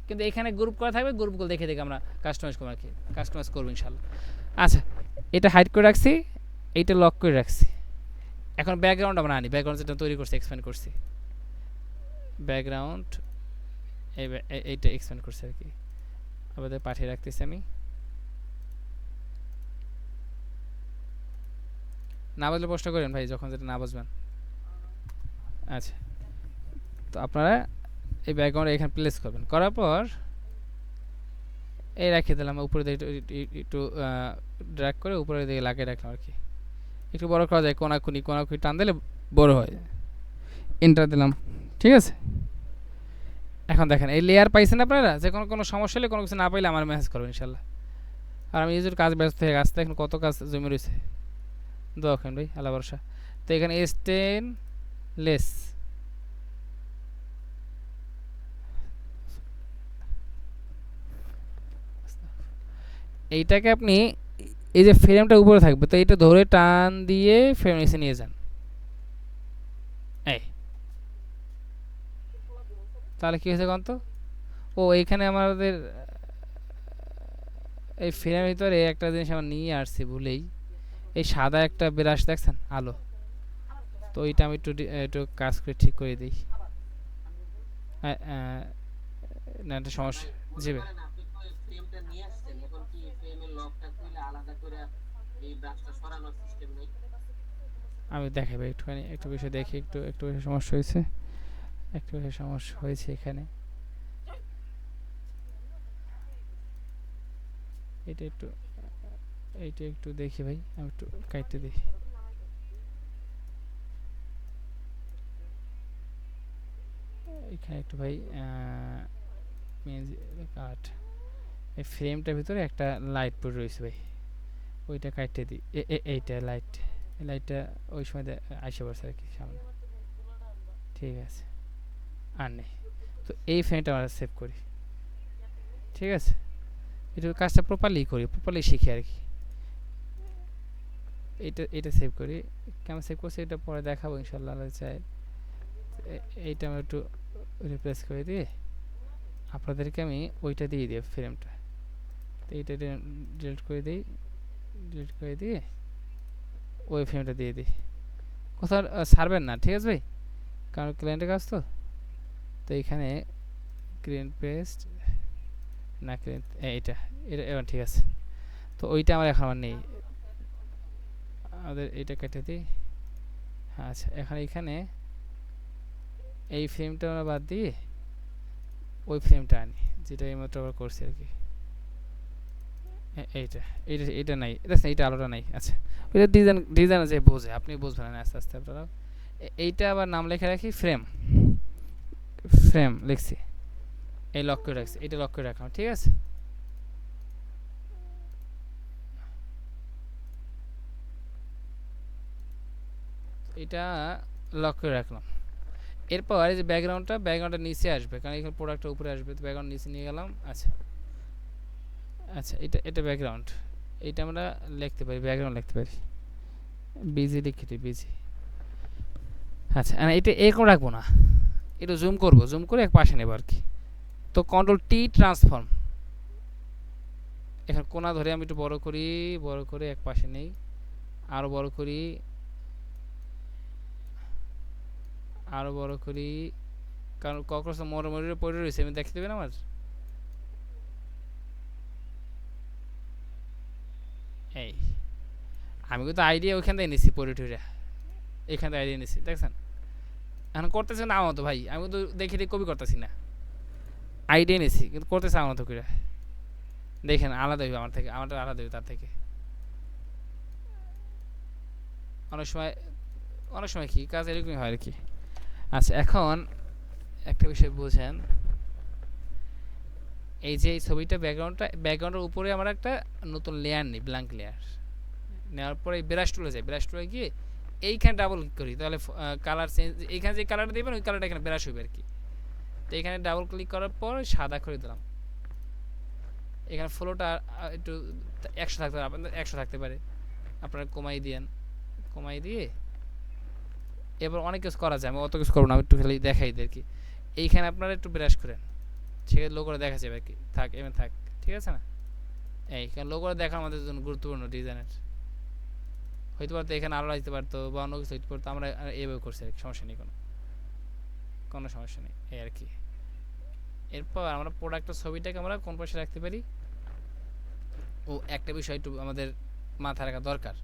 কিন্তু এখানে গ্রুপ করা থাকবে, গ্রুপগুলো দেখে আমরা কাস্টমাইজ করবো আর কি, কাস্টমাইজ করবো ইনশাল্লাহ। আচ্ছা, এটা হাইড করে রাখছি, এইটা লক করে রাখছি। এখন ব্যাকগ্রাউন্ড আমরা আনি, ব্যাকগ্রাউন্ড যেটা তৈরি করছি, এক্সপ্যান্ড করছি, ব্যাকগ্রাউন্ড এইটা এক্সপ্যান্ড করছি আর কি, আমাদের পাঠিয়ে রাখতেছি আমি। না বুঝলে প্রশ্ন করেন ভাই, যখন যেটা না বুঝবেন। আচ্ছা, তো আপনারা এই ব্যাকগ্রাউন্ড এখানে প্লেস করবেন, করার পর এই রাখিয়ে দিলাম, উপরে দিকে একটু ড্র্যাগ করে উপরের দিকে লাগিয়ে রাখলাম আর কি। একটু বড় করা যায়, কোনাকুনি টান দিলে বড় হয়, এন্টার দিলাম, ঠিক আছে? এখন দেখেন এই লেয়ার পাইছেন আপনারা, যে কোনো সমস্যা হলে, কোনো কিছু না পাইলে আমার মেসেজ করবেন ইনশাল্লাহ। আর আমি ইউজের কাজ ব্যস্ত হয়ে আসতে, এখন কত কাজ জমে রয়েছে, দেখেন ভাই, আল্লাহ ভরসা। তো এখানে স্টেনলেস, এইটাকে আপনি এই যে ফ্রেমটা উপরে থাকবে, তো এটা ধরে টান দিয়ে ফ্রেম নিচে নিয়ে যান। এই তাহলে কি হয়েছে কন্ত? ও এইখানে আমাদের এই ফ্রেমের ভিতরে একটা জিনিস আমরা নিয়ে আসছি ভুলেই, এই সাদা একটা ব্রাশ দেখছেন আলো, তো ওইটা আমি একটু কাজ করে ঠিক করে দিই। না একটা সমস্যা জি ভাই। আপনি তো ফ্রেমটা নিয়ে আসছেন, এখন কি ফ্রেমের লকটা খুলে আলাদা করে এই ব্রাশটা সরানোর সিস্টেম নেই? আমি দেখাই ভাই একটুখানি, একটু বিষয় দেখি, একটু বেশি সমস্যা হয়েছে, একটু বেশি সমস্যা হয়েছে এখানে। এটা একটু এইটা একটু দেখি ভাই, আমি একটু কাটতে দিই। এখানে একটু ভাই কাট, এই ফ্রেমটার ভিতরে একটা লাইট পড়ে রয়েছে ভাই, ওইটা কাটতে দিই। এইটা লাইট, এই লাইটটা ওই সময় আইসা পড়ছে আর কি সামনে। ঠিক আছে, আর নেই। তো এই ফ্রেমটা আমরা সেভ করি, ঠিক আছে? একটু কাজটা প্রপারলি করি, প্রপারলি শিখি আর কি। এটা সেভ করি, কেমন সেভ করছি এটা পরে দেখাবো ইনশাল্লাহ চাই। এইটা আমি একটু রিপ্লেস করে দিয়ে আপনাদেরকে আমি ওইটা দিয়ে দিই ফ্রেমটা, তো এইটা ডিলিট করে দিই, ডিলিট করে দিয়ে ওই ফ্রেমটা দিয়ে দিই। কোথাও ছাড়বেন না, ঠিক আছে ভাই, কারণ ক্লায়েন্টের কাজ তো। তো এইখানে ক্লিন পেস্ট না ক্লিন, এইটা এটা এবার ঠিক আছে। তো ওইটা আমার এখন আমার নেই, আমাদের এইটা কেটে দিই। হ্যাঁ আচ্ছা, এখন এইখানে এই ফ্রেমটা আমরা বাদ দিয়ে ওই ফ্রেমটা আনি যেটা এইমাত্র আবার করছি আর কি। এইটা এইটা এইটা নাই, এইটা আলোটা নাই। আচ্ছা, ওইটা ডিজাইন যে বোঝে, আপনি বুঝবেন না আস্তে আস্তে আপনারা। এইটা আবার নাম লেখা রাখি ফ্রেম, ফ্রেম লিখছি, এই লক করে রাখছি, এটা লক করে রাখলাম, ঠিক আছে? এটা লক করে রাখলাম। এরপর এই যে ব্যাকগ্রাউন্ডটা নিচে আসবে, কারণ এখানে প্রোডাক্টটা উপরে আসবে, তো ব্যাকগ্রাউন্ড নিচে নিয়ে গেলাম। আচ্ছা আচ্ছা, এটা ব্যাকগ্রাউন্ড, এইটা আমরা লিখতে পারি, ব্যাকগ্রাউন্ড লিখতে পারি, বিজি লিখে দিই, বিজি। আচ্ছা, এটা এরকম রাখবো না, একটু জুম করবো, জুম করে এক পাশে নেব আর কি। তো কন্ট্রোল টি ট্রান্সফর্ম, এখন কোনা ধরে আমি একটু বড় করে এক পাশে নেই, আরও বড় করি, কারণ কক্রোচ মরে পড়ে রয়েছে, আমি দেখতে দেবেন আমার। এই আমি কিন্তু আইডিয়া ওইখান থেকে নিছি, পরিটুরা এখান থেকে আইডিয়া নিছি, দেখছেন? এখন করতেছে না আমার তো ভাই, আমি তো দেখে কপি করতেছি না, আইডিয়া নিছি কিন্তু করতেছে আমার তো করে। দেখেন আলাদা হইবে আমার থেকে, আমারটা আলাদা হইবে তার থেকে। অনেক সময় কি কাজ এরকমই হয় আর কি। আচ্ছা, এখন একটা বিষয় বুঝেন, এই যে এই ছবিটা ব্যাকগ্রাউন্ডের উপরে আমরা একটা নতুন লেয়ার নিই, ব্ল্যাঙ্ক লেয়ার নেওয়ার পরে ব্রাশ টুলে যাই, ব্রাশ টুলে গিয়ে এইখানে ডাবল ক্লিক করি, তাহলে কালার চেঞ্জ, এইখানে যে কালারটা দেবেন ওই কালারটা এখানে ব্রাশ হইবে আর কি। তো এখানে ডাবল ক্লিক করার পর সাদা করে দিলাম, এখানে ফ্লোটা একটু 100 থাকতে পারে, আপনাদের 100 থাকতে পারে, আপনারা কমাই দিয়ে এবার অনেক কিছু করা যায়, আমি অত কিছু করবো না, আমি একটু খালি দেখাই দিই আর কি। এইখানে আপনারা একটু ব্রাশ করেন, সেখানে লোগোটা দেখা যাবে আর কি, থাক এমন থাক, ঠিক আছে না? এইখানে লোগোটা দেখা আমাদের জন্য গুরুত্বপূর্ণ ডিজাইনের, হইতে পারতো এখানে আলো আসতে পারতো বা অন্য কিছু হইতে পারতো, আমরা এইভাবে করছি আর কি, সমস্যা নেই, কোনো সমস্যা নেই এই আর কি। এরপর আমরা প্রোডাক্টের ছবিটাকে আমরা কোন পাশে রাখতে পারি, ও একটা বিষয় একটু আমাদের মাথায় রাখা দরকার,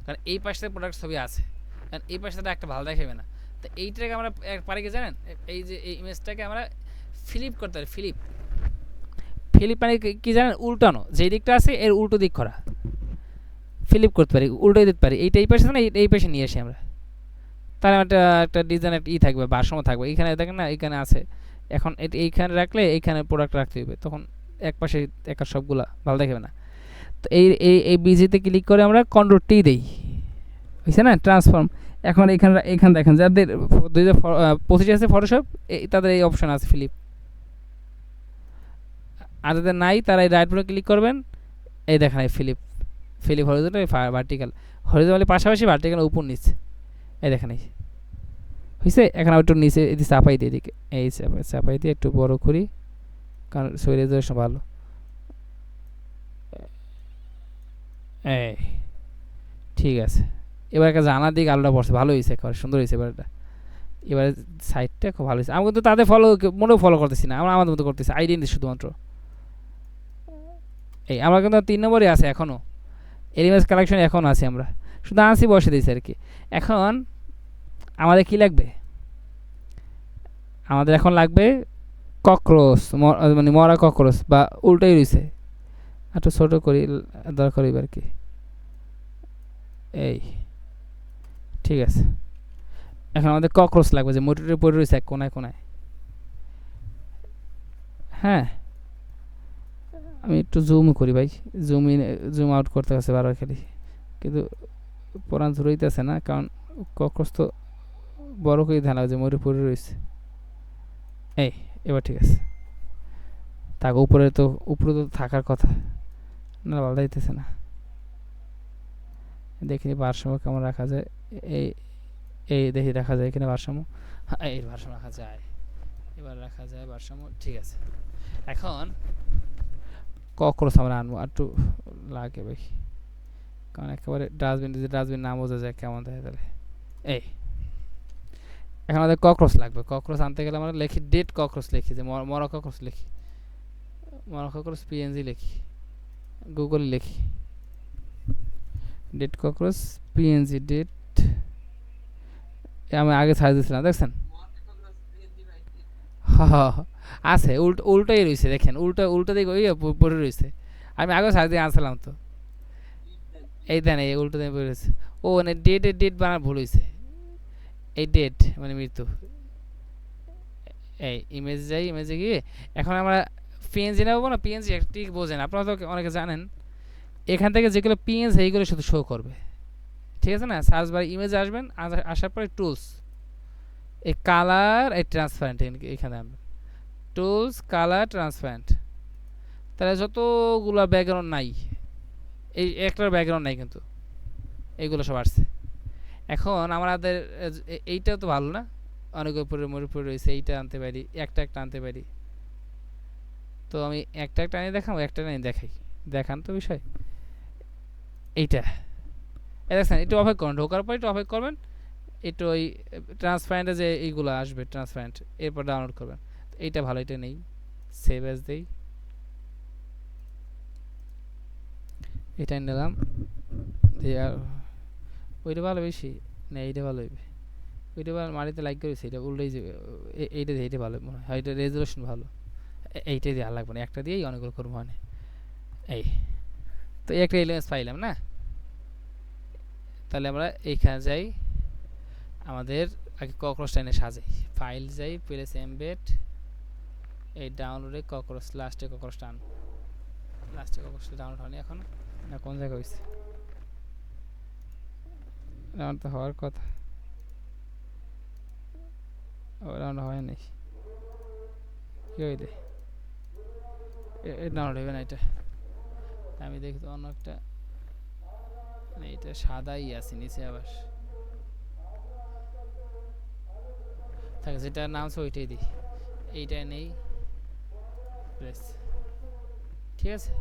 কারণ এই পাশে প্রোডাক্ট ছবি আছে, কারণ এই পাশে একটা ভালো দেখাবে না। তো এইটাকে আমরা পারি কি জানেন, এই যে এই ইমেজটাকে আমরা ফ্লিপ করতে পারি, ফ্লিপ মানে কি জানেন, উল্টানো, যেই দিকটা আছে এর উল্টো দিক করা, ফ্লিপ করতে পারি, উল্টো দিতে পারি, এইটা এই পাশে না এই পাশে নিয়ে আসি আমরা, তাহলে একটা ডিজাইন একটা থাকবে, ভারসাম্য থাকবে। এইখানে দেখেন না, এইখানে আছে, এখন এইখানে রাখলে এইখানে প্রোডাক্ট রাখতে হবে, তখন এক পাশে একা সবগুলা ভালো দেখাবে না। তো এই বিজিতে ক্লিক করে আমরা কন্ট্রোল টি দেই, হয়েছে না ট্রান্সফর্ম। এখন এখানে দেখেন যাদের 2025 আছে ফটোশপ, তাদের এই অপশন আছে ফ্লিপ, আর যাদের নাই তারা এই রাইট বাটনে ক্লিক করবেন, এই দেখেন এই flip, flip horizontal vertical, horizontally পাশাপাশি ভার্টিক্যাল উপর নিচে, এই দেখেন এই হয়েছে। এখন একটু নিচে এদিকে চাপাই দিই, এদিকে এই চাপাই দিয়ে একটু বড় করি, কারণ শরীর রেজলিউশন ভালো। এই ঠিক আছে, এবার একটা জানার দিকে আলোটা পড়ছে, ভালো হয়েছে, একেবারে সুন্দর হয়েছে এবারটা। এবারে সাইডটা খুব ভালো হয়েছে। আমি কিন্তু তাদের মোটেও ফলো করতেছি না, আমরা আমাদের মতো করতেছি, আইডেন্টি শুধুমাত্র। এই আমরা কিন্তু 3 নম্বরই আছে এখনও, এলিমেন্টস কালেকশন এখন আছে, আমরা শুধু আনসি বসে দিয়েছি আর কি। এখন আমাদের কি লাগবে, আমাদের এখন লাগবে ককরোচ, মানে মরা ককরোচ, বা উল্টোই রয়েছে, একটু ছোটো করি দরকার হইবে আর কি। এই ঠিক আছে, এখন আমাদের ককরোচ লাগবে, যে মোটরে পড়ে রয়েছে এক কোনায় কোনায়। হ্যাঁ, আমি একটু জুম করি ভাই, জুম ইন জুম আউট করতে হচ্ছে বারবার খালি, কিন্তু পরান ধরইতেছে না, কারণ ককরোচ তো বড় করে ধান লাগছে, মরে পড়ে রয়েছে। এই এবার ঠিক আছে, তাক উপরে তো থাকার কথা না, ভালো যাইতেছে না। দেখি ভারসাম্য কেমন রাখা যায়, এই এই দেখি রাখা যায় এখানে ভারসাম্য, এই ভারসাম্য রাখা যায়, এবার রাখা যায় ভারসাম্য, ঠিক আছে। এখন ককরোচ আমরা আনবো, একটু লাগে ভাই, কারণ একেবারে ডাস্টবিন, যদি ডাস্টবিন না বোঝা যায় কেমন থাকে তাহলে। এই এখন আমাদের ককরোচ লাগবে, ককরোচ আনতে গেলে আমরা লিখি ডেড ককরোচ, লিখি যে মরা ককরোচ, লিখি মরা ককরোচ পিএনজি, লিখি গুগল, লিখি ডেড ককরোচ পিএনজি, ডেড। আমি আগে ছাড় দিয়েছিলাম, দেখছেন আছে, উল্টোই রয়েছে, দেখেন উল্টো দিকে ওই পড়ে রয়েছে, আমি আগেও ছাড় দিয়ে আনছিলাম তো, এই দেন এই উল্টো দিকে পড়ে রয়েছে। ও মানে ডেট বানার ভুল হয়েছে, এই ডেট মানে মৃত্যু। এই ইমেজ যাই, ইমেজে গিয়ে এখন আমরা পিএনজি নেবো না, পিএনজি ঠিক বোঝেন আপনারা তো অনেকে জানেন, এখান থেকে যেগুলো পিএনজি এইগুলো শুধু শো করবে, ঠিক আছে না। সার্চ বারে ইমেজ আসবেন, আসার পরে টুলস, এই কালার, এই ট্রান্সপারেন্ট, এখানে আনবেন টুলস, কালার, ট্রান্সপারেন্ট, তাহলে যতগুলো ব্যাকগ্রাউন্ড নাই, এই একটার ব্যাকগ্রাউন্ড নাই কিন্তু, এইগুলো সব আসছে। এখন আমাদের এইটাও তো ভালো না, অনেক উপরে মরিপুরে রয়েছে, এইটা আনতে পারি, একটা আনতে পারি। তো আমি একটা আনিয়ে দেখাবো, একটা আনিয়ে দেখাই, দেখান তো বিষয়। এইটা দেখছেন, একটু অপেক্ষা করুন, ঢোকার পর একটু অপেক্ষা করবেন, একটু ওই ট্রান্সপারেন্টে যে এইগুলো আসবে ট্রান্সপারেন্ট, এরপর ডাউনলোড করবেন। এইটা ভালো, এটা নেই, সেভ অ্যাজ দেই, এটা নিলাম, ওইটা ভালো বেশি না, এইটা ভালো হইবে, ওইটা ভালো মাটিতে লাইক করেছে, এটা উল্টাই যাবে, এইটা দিয়ে এইটা ভালো মনে হয়, এটা রেজলিউশন ভালো, এইটাই দিয়ে আর লাগবে না, একটা দিয়েই অনেকগুলো করবো মানে। এই তো একটা এলিমেন্টস পাইলাম না, তাহলে আমরা এইখানে যাই, আমাদের আগে ককরোচটা এনে সাজাই, ফাইল যাই, প্লেস এমবেড, এই ডাউনলোডে ককরোচ, লাস্টে ককরোচটা আন, লাস্টে ককরোচটা ডাউনলোড হয়নি এখন, না কোন জায়গায় হয়েছে, ডাউনলোড তো হওয়ার কথা, ডাউনলোড হয় নাই, কী হইলে ডাউনলোড হবে না এটা, আমি দেখি তো অন্য একটা, এইটা সাদাই আছে নিচে, আবার থাকে যেটা নাম আছে ওইটাই দিই, এইটাই নেই, ঠিক আছে।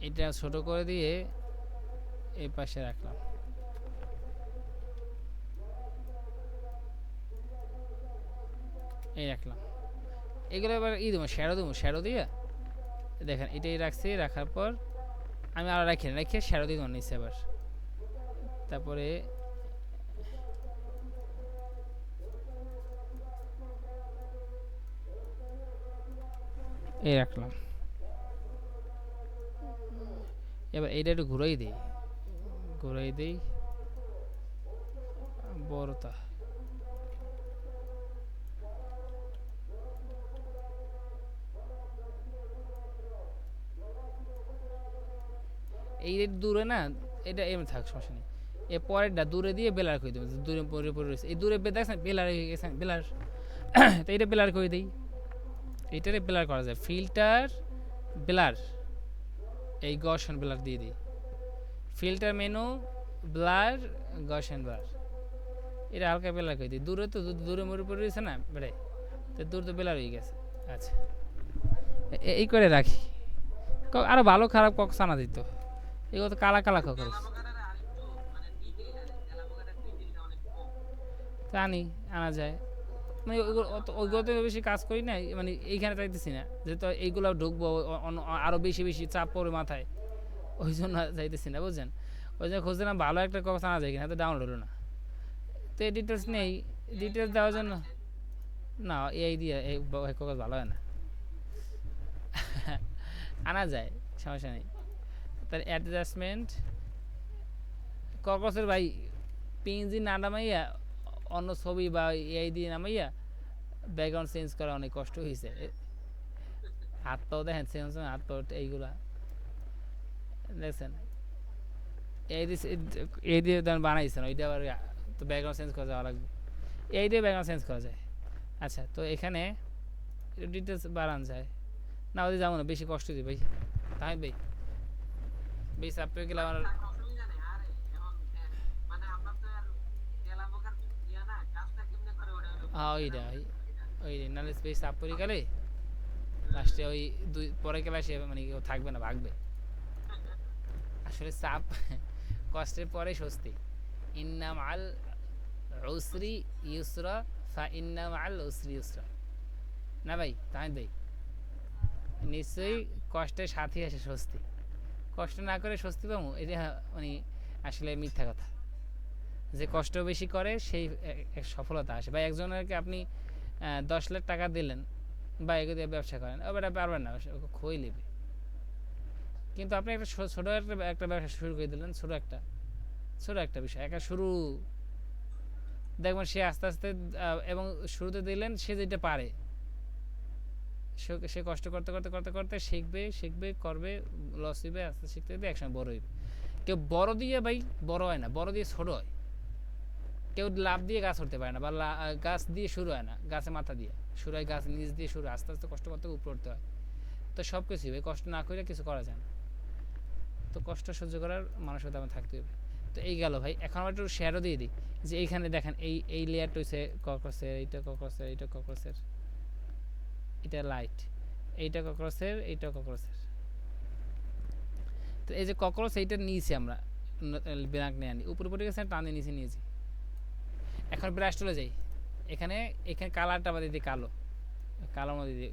এটা ছোট করে দিয়ে এই পাশে রাখলাম, এই রাখলাম, এগুলো এবার দেবো, শ্যাডো দিয়ে দেখেন, এটাই রাখছি, রাখার পর আমি আরও রেখে শ্যাডো দিয়ে নিচ্ছি আবার, তারপরে এই রাখলাম, এবার এইটা একটু ঘুরাই দিই বড়টা, এই দূরে না, এটা এমনি থাক, সমস্যা নেই, এ পরেরটা দূরে দিয়ে বেলার করে দেবো, দূরে পরে রয়েছে, এই দূরে দেখছেন বেলার হয়ে গেছে, বেলার তো এইটা বেলার করে দিই, এইটারে বেলার করা যায়, ফিল্টার বেলার, এই গসন ব্লার দিয়ে দিই, ফিল্টার মেনু ব্লার গসন ব্লার, এটা হালকা ব্লার করে দিই। দূরে তো দূরে মরে পড়ে রয়েছে না বেড়ে, তো দূর তো ব্লার হয়ে গেছে। আচ্ছা এই করে রাখি। আরো ভালো খারাপ কক্সানা দিত, এগুলো তো কালা কালা কক্রোচ। তেলাপোকাটারে আরেকটু মানে ডিটেইল আনে, তেলাপোকাটার ডিটেইলটা অনেক কম। জানি আনা যায়, মানে ওইগুলোতে বেশি কাজ করি না, মানে এইখানে চাইতেছি না যেহেতু এইগুলো ঢুকবো, আরো বেশি বেশি চাপ পড়ে মাথায়, ওই জন্য চাইতেছি না বুঝছেন। ওই জন্য খুঁজছিলাম ভালো একটা কক্স আনা যায় কিনা, তো ডাউনলোড হলো না। তো এই ডিটেলস নেই, ডিটেলস দেওয়ার জন্য না এই দিয়ে এই কক্স ভালো হয় না। আনা যায়, সমস্যা নেই। তার অ্যাডজাস্টমেন্ট কক্সের ভাই পিএনজি না নামাইয়া অন্য ছবি বা এই দিয়ে নামাইয়া ব্যাকগ্রাউন্ড চেঞ্জ করা অনেক কষ্ট হয়েছে। হাত পাও দেখেন চেঞ্জ, হাত পাও এইগুলা দেখছেন, এই দিয়ে বানাইছেন, ওইটা আবার তো ব্যাকগ্রাউন্ড চেঞ্জ করা যাওয়া লাগবে, এই দিয়ে ব্যাকগ্রাউন্ড চেঞ্জ করা যায়। আচ্ছা তো এখানে ডিটেলস বাড়ান যায় না, ওদের যাবো না, বেশি কষ্ট দিই ভাই, তাই ভাই বেশি চাপ পেয়ে গেলে আমার। অসুবিধা নেই। আরে এখন মানে আমরা তো আর তেলাপোকার ইয়া না, কাজটা কেমনে করে ওটা হলো হ্যাঁ ওইটা ওই নাহলে বেশি চাপ পড়ে গেলে লাস্টে ওই দুই পরে ক্লাসে মানে কেউ থাকবে না, ভাগবে। আসলে চাপ কষ্টের পরে স্বস্তি, ইন্না মাল উসরি ইউসরা ফা ইন্না মাল উসরি ইউসরা, না ভাই তাই ভাই নিশ্চয়ই কষ্টের সাথে আসে স্বস্তি, কষ্ট না করে স্বস্তি পাবো এটা মানে আসলে মিথ্যা কথা। যে কষ্ট বেশি করে সেই সফলতা আসে। বা একজনকে আপনি 10 লাখ টাকা দিলেন বা এগুলো দিয়ে ব্যবসা করেন, ওটা পারবেন না, খই নেবে। কিন্তু আপনি একটা ছোটো একটা ব্যবসা শুরু করে দিলেন, ছোটো একটা বিষয় একটা শুরু, দেখবেন সে আস্তে আস্তে এবং শুরুতে দিলেন সে যেটা পারে, সে কষ্ট করতে করতে করতে করতে শিখবে করবে, লস হইবে, আস্তে শিখতে শিখতে একসময় বড় হইবে। কেউ বড় দিয়ে ভাই বড় হয় না, বড় দিয়ে ছোট হয়। কেউ লাভ দিয়ে গাছ উঠতে পারে না, বা গাছ দিয়ে শুরু হয় না, গাছে মাথা দিয়ে শুরু হয়, গাছ নিচ দিয়ে শুরু, আস্তে আস্তে কষ্ট করতে উপরে উঠতে হয়। তো সব কিছুই ভাই কষ্ট না করে কিছু করা যায় না, তো কষ্ট সহ্য করার মানসিকতা আমার থাকতে হবে। তো এই গেল ভাই, এখন আমরা একটু শেয়ারও দিয়ে দিই, যে এইখানে দেখেন এই লেয়ারটা হচ্ছে কক্রোচের, এইটা কক্রোচের, এইটা কক্রোচের, এটা লাইট, এইটা কক্রোচের, এইটা কক্রোচের। তো এই যে কক্রোচ এইটা নিয়েছি আমরা ব্রাক নিয়ে আনি, উপরে পড়ে গেছে, টানে নিচে নিয়েছি। এখন ব্রাশ চলে যাই, এখানে কালারটা আমাদের দিই কালো, কালোর মধ্যে দিই,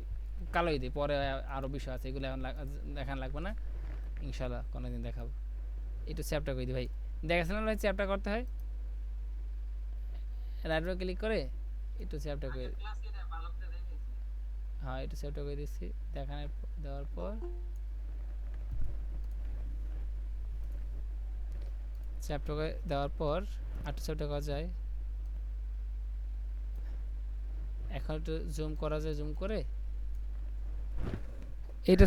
কালোই দিই, পরে আরও বিষয় আছে, এগুলো এখন দেখান লাগবে না, ইনশাল্লাহ কোনোদিন দেখাবো। একটু চ্যাপটা করে দিই ভাই, দেখেছিলাম না চ্যাপটা করতে হয়, রাইট বাটন ক্লিক করে একটু চ্যাপটা করে, হ্যাঁ একটু চ্যাপটা করে দিচ্ছি, দেওয়ার পর চ্যাপটা করে দেওয়ার পর একটু চ্যাপটা করা যায়। এখন একটু জুম করা যায়, জুম করে এটা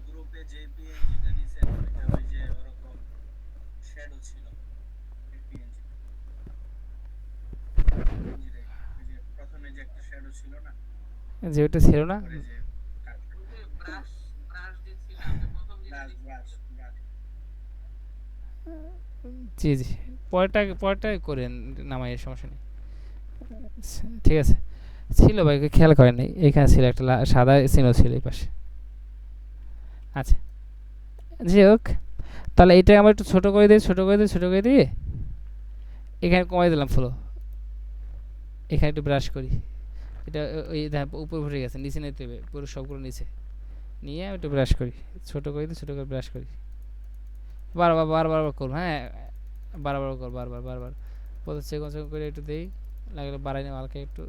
গ্রুপে যে পিএনজিটা দিছেন ওইটা ওই যে ওরকম শ্যাডো ছিল পিএনজি, ওই যে প্রথমে যে একটা শ্যাডো ছিল না, যে ওটা ছিল না, পরে যে ব্রাশ ব্রাশ দিছিল আপনি প্রথম যেটা ব্রাশ ব্রাশ জি জি পরেরটা করেন, নামাইয়ের সমস্যা নেই, ঠিক আছে। ছিল ভাই খেয়াল করেন নাই, এখানে ছিল একটা সাদা চিহ্ন ছিল এই পাশে। আচ্ছা যাই হোক, তাহলে এটা আমরা একটু ছোটো করে দিয়ে এখানে কমাই দিলাম ফ্লো, এখানে একটু ব্রাশ করি, এটা ওই উপরে উঠে গেছে, নিচে নিতে হবে পুরো সবগুলো নিচে নিয়ে একটু ব্রাশ করি, ছোটো করে ব্রাশ করি, বারবার করবো, হ্যাঁ বারবার কর, বারবার প্রথম চেকন করে একটু দিই, লাগলে বাড়াই নেব হালকা একটু।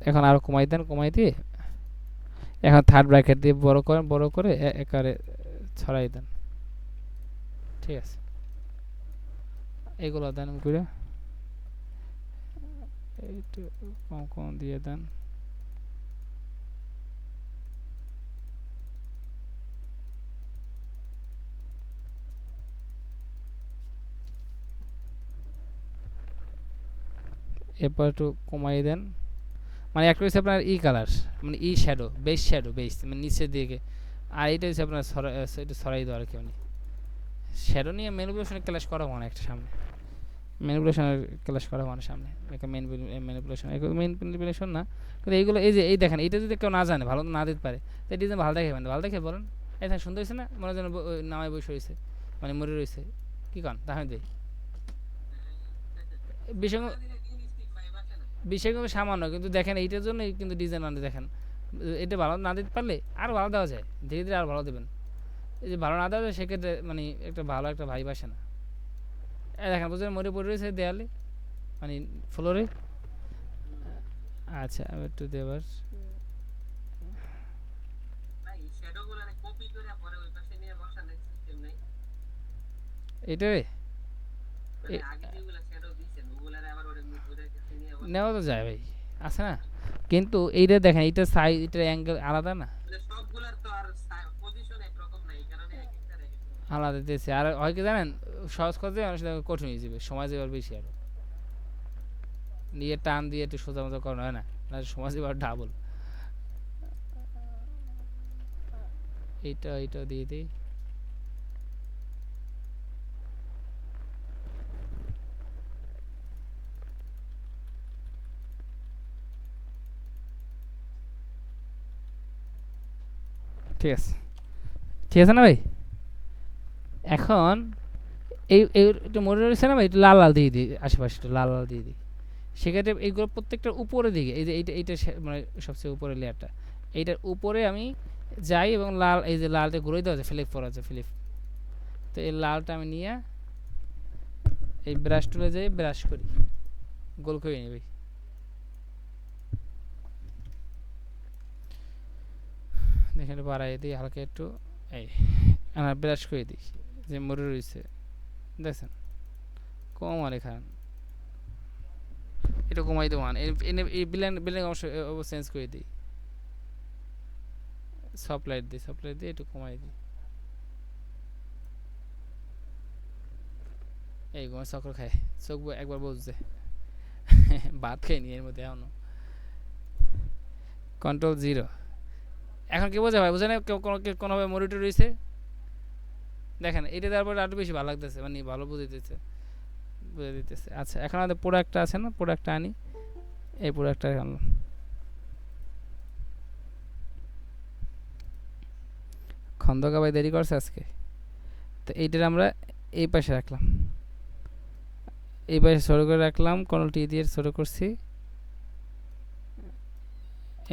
এখন আরো কমাই দিয়ে এখন থার্ড ব্র্যাকেট দিয়ে বড় করে একারে ছড়াই দেন, ঠিক আছে। এগুলো দেন করে একটু কম দিয়ে দেন, এরপর একটু কমাই দেন, মানে একটা হচ্ছে আপনার ই কালার, মানে ই শ্যাডো, বেস মানে নিচের দিকে, আর এটা হচ্ছে আপনার এটা সরাই দেওয়া আর কি, মানে শ্যাডো নিয়ে ম্যানিপুলেশনের ক্লাস করা মানে একটা সামনে, ম্যানিপুলেশনের ক্লাস করা মানে সামনে একটা ম্যানিপুলেশন না, কিন্তু এইগুলো এই যে এই দেখেন, এটা যদি কেউ না জানে, ভালো না দিতে পারে, তো এই ডিজাইন ভালো দেখে, মানে ভালো দেখে বলেন, এই দেখেন সুন্দর হয়েছে না, মনে হয় যেন নামায় বসে রয়েছে, মানে মরে রয়েছে, কি কন তাহলে দিই বিষয় বিষয়গুলো সামান্য, কিন্তু দেখেন এইটার জন্য কিন্তু ডিজাইন আনতে দেখেন, এটা ভালো না দিতে পারলে আরও ভালো দেওয়া যায়, ধীরে ধীরে আরও ভালো দেবেন, এই যে ভালো না দেওয়া যায় সেক্ষেত্রে মানে একটা ভালো একটা ভাইব আসে না। এই দেখেন বুঝলেন মরে পড়ে রয়েছে দেয়ালে, মানে ফ্লোরে। আচ্ছা আমি একটু দেবার ভাই শ্যাডো গুলারে কপি করে পরে ওই পাশে নিয়ে বসানোর সিস্টেম নেই, এটারে মানে আগে যেগুলা শ্যাডো দিছেন ওগুলারে আবার ওদের কাছে নিয়ে বসানো, নেওয়া তো যায় ভাই, আছে না, কিন্তু এইটা দেখেন এইটা সাইজ, এটার অ্যাঙ্গেল আলাদা না, মানে সবগুলার তো আর পজিশন একরকম না, এই কারণে এক একটা রেখে দিতে আলাদা দিয়েছে, আর হয় কি জানেন, সহজ করতে মানুষ কঠিন হয়ে যাবে, সময় যাবে আর বেশি, আরও নিয়ে টান দিয়ে একটু সোজা মতো করানো হয় না, না সময় যাবে আর ডাবল। এইটা দিয়ে দিই, ঠিক আছে, ঠিক আছে না ভাই। এখন এই একটু মনে রয়েছে না ভাই, একটু লাল লাল দিয়ে দিই, আশেপাশে একটু লাল লাল দিয়ে দিই, সেক্ষেত্রে এইগুলো প্রত্যেকটার উপরের দিকে, এই যে এইটা মানে সবচেয়ে উপরের লেয়ারটা, এইটার উপরে আমি যাই এবং লাল, এই যে লালটা ঘুরে দেওয়া আছে, ফিলিপ করা আছে ফিলিপ, তো এই লালটা আমি নিয়ে এই ব্রাশ টুলে যাই, ব্রাশ করি, গোল করে নিই ভাই, দেখেন একটু বাড়াই দিই হালকা একটু, এই আমার ব্রাশ করে দিই, যে মরে রয়েছে দেখছেন, কম আর এখান এটা কমাই দেবো, এই বিল্ডিং অবশ্য চেঞ্জ করে দিই, সফট লাইট দিই একটু কমাই দিই, এই ঘুমা চক্র খায়, চোখ একবার বুঝছে ভাত খাইনি এর মধ্যে এখনো, Ctrl 0, এখন কি বোঝা ভাই, বোঝা না কোনোভাবে মনিটর রয়েছে, দেখেন এটা দেওয়ার পরে আরো বেশি ভালো লাগতেছে, মানে ভালো বুঝে দিতেছে। আচ্ছা এখন আমাদের প্রোডাক্টটা আছে না, প্রোডাক্টটা আনি, এই প্রোডাক্টটা আনলাম, খন্দকা ভাই দেরি করছে আজকে, তো এইটার আমরা এই পাশে রাখলাম, এই পাশে ছোটো করে রাখলাম, Ctrl T দিয়ে ছোটো করছি,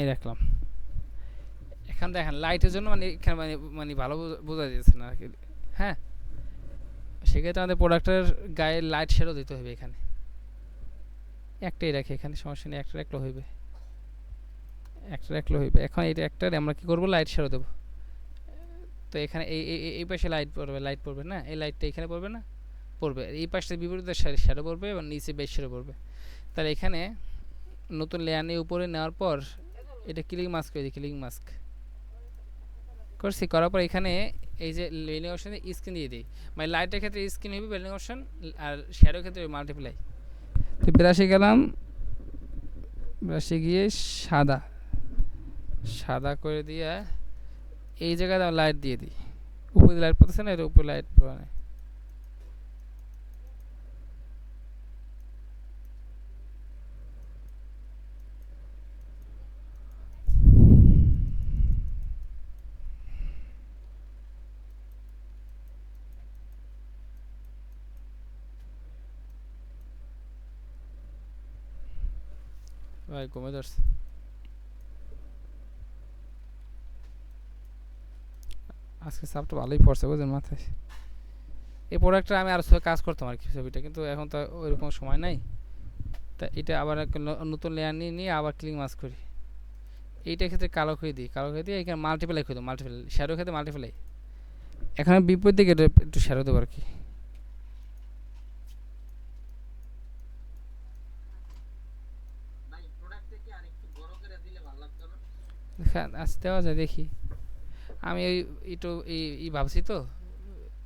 এই রাখলাম। এখন দেখেন লাইটের জন্য মানে এখানে মানে ভালো বোঝা যাচ্ছে না আর কি, হ্যাঁ সেক্ষেত্রে আমাদের প্রোডাক্টের গায়ে লাইট শেডও দিতে হবে, এখানে একটাই রাখি, এখানে সমস্যা নেই, একটা রাখলে হইবে, এখন এটা একটা আমরা কি করব, লাইট শেডও দেবো, তো এখানে এই পাশে লাইট পড়বে না, এই লাইটটা এখানে পড়বে না, পড়বে এই পাশে বিপরীতে শ্যাডো পড়বে এবং নিচে বেশ শ্যাডো পড়বে, তাহলে এখানে নতুন লেয়ার নিয়ে উপরে নেওয়ার পর এটা ক্লিক মাস্ক করে দিই, ক্লিক মাস্ক করছি, করার পর এখানে এই যে ব্লেন্ডিং অপশন স্ক্রিন দিয়ে দিই, মানে লাইটের ক্ষেত্রে স্ক্রিন হবে ব্লেন্ডিং অপশন, আর শ্যাডোর ক্ষেত্রে মাল্টিপ্লাই, তো ব্রাশে গেলাম, ব্রাশে গিয়ে সাদা করে দিয়ে এই জায়গায় লাইট দিয়ে দিই, উপরে লাইট পড়তেছে না, এর উপরে লাইট পড়ে না, ভাই কমে ধরছে, আজকে সাপটা ভালোই পড়ছে বুঝলেন মাথায়, এই প্রোডাক্টটা আমি আর কাজ করতাম আর কি ছবিটা, কিন্তু এখন তো ওইরকম সময় নাই, তা এটা আবার নতুন লেয়ার নিয়ে আবার ক্লিক মাস্ক করি, এইটার ক্ষেত্রে কালো করে দিই, এখানে মাল্টিপ্লাই করে দিই, শ্যাডোর ক্ষেত্রে মাল্টিপ্লাই, এখন বিপরীত দিকে একটু শ্যাডো দেবো আর কি, ভাই প্রোডাক্টে কি আরেকটু বড় করে দিলে ভালো লাগতো না? আচ্ছা দেওয়া যায় দেখি, আমি একটু এই ভাবছি তো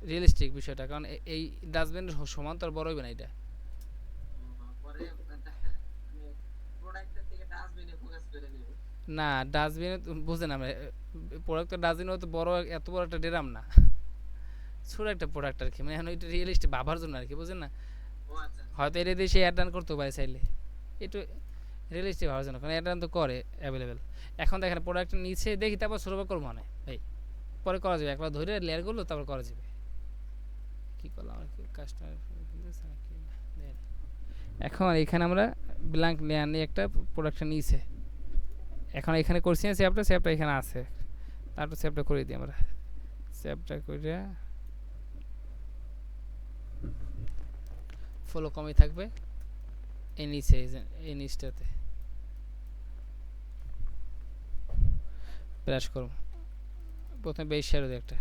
রিয়েলিস্টিক বিষয়টা, কারণ এই ডাস্টবিনের সমান তো আর বড় হইবে না এটা, পরে আমি না ডাস্টবিনে বুঝেন আমরা প্রোডাক্ট তো ডাস্টবিনও তো বড় এত বড় একটা ড্রাম না, ছোট একটা প্রোডাক্ট আর কি, মানে এখন এটা রিয়েলিস্টিক ভাবার জন্য আর কি, বুঝেন না? ও আচ্ছা আচ্ছা। হয়তো এটা দিয়ে সে অ্যাড রান করতে পারে চাইলে, একটু রিয়েলিস্টিক ভাবার জন্য, কারণ অ্যাড রান তো করে অ্যাভেলেবেল। এখন দেখেন প্রোডাক্টের নিচে দেখি, তারপর শুরু করবো মানে ভাই, পরে করা যাবে, একবার ধরে লেয়ার করলো তারপর করা যাবে। কী করলাম আর কি, কাস্টমার এখন এখানে আমরা ব্ল্যাঙ্ক লেয়ার নিয়ে একটা প্রোডাক্টটা নিয়েছে, এখন এখানে করছি না সেভটা, সেভটা এখানে আছে, তারপর সেভটা করে দিই আমরা, সেভটা করে ফলো কমই থাকবে এই নিচে, এই নিচটাতে ব্রাশ করব, প্রথমে বেশ শ্যাডো দিই একটা,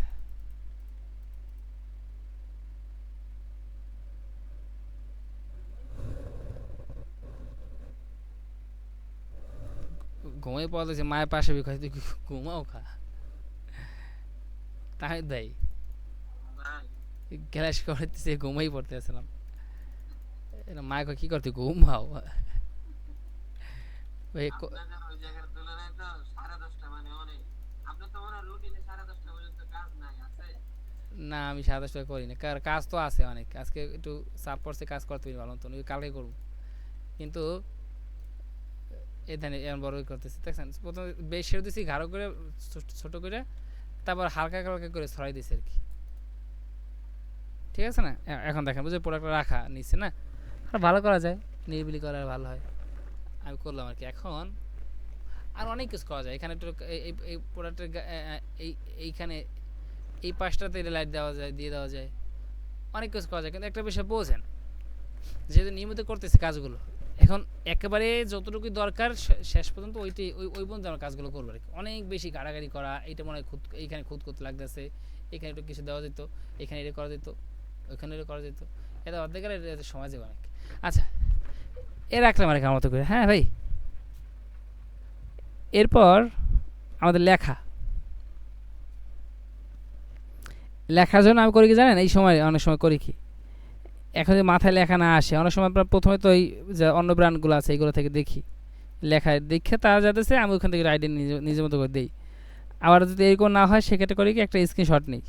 ঘুমাই পাওয়া যাচ্ছে মায়ের পাশে বিকাশ তুই ঘুমাও খা, তাই দেয় ভাই গ্যালাস করতেছে, ঘুমাই পড়তে আসলাম, মাকে কি করতে ঘুমাও ওই আপনাদের ওই জায়গার তুলনায় তো 10:30 মানে অনেক। আপনার তো মনে হয় রুটিনে 10:30 পর্যন্ত কাজ নাই আছে? না আমি সাদা সোয়া করি না, কাজ তো আছে অনেক, আজকে একটু চাপ পড়ছে, কাজ করতে পারি ভালো, তো ওই কালকে করবো, কিন্তু এখানে এমন বড় করতেছি দেখছেন, প্রথমে বেশ সেরে দিছি গাঢ় করে, ছোট করে, তারপর হালকা হালকা করে ছড়াই দিছি আর কি, ঠিক আছে না? এখন দেখেন বুঝে প্রোডাক্টটা রাখা নিচে না, আর ভালো করা যায়, নিরিবিলি করা আর ভালো হয়, আমি করলাম আর কি। এখন আর অনেক কিছু করা যায় এখানে, একটু এই প্রোডাক্টের এইখানে এই পাশটাতে লাইট দেওয়া যায়, দিয়ে দেওয়া যায়, অনেক কিছু করা যায়, কিন্তু একটা বিষয় বোঝেন, যেহেতু নিয়মিত করতেছি কাজগুলো, এখন একেবারে যতটুকু দরকার শেষ পর্যন্ত ওইটাই, ওই পর্যন্ত আমার কাজগুলো করবো আর কি। অনেক বেশি গাড়াগাড়ি করা, এইটা মনে হয় খুদ এইখানে খুদ করতে লাগতেছে, এখানে একটু কিছু দেওয়া যেত, এখানে এটা করা যেত, ওইখানে এটা করা যেত, এটা অর্ধেক আর এটা সময় যাবে অনেক। আচ্ছা এ রাখলাম আর কি আমার মতো করে, হ্যাঁ ভাই। এরপর আমাদের লেখা, লেখার জন্য আমি করি কি জানেন, এই সময় অনেক সময় করি কি, এখন যদি মাথায় লেখা না আসে, অনেক সময় আপনার প্রথমে তো এই যে অন্য ব্র্যান্ডগুলো আছে এইগুলো থেকে দেখি, লেখা দেখে তারা যাতেছে, আমি ওখান থেকে আইডিয়া নিজের মতো করে দিই। আবার যদি এরকম না হয় সেক্ষেত্রে করি কি, একটা স্ক্রিনশট নিই,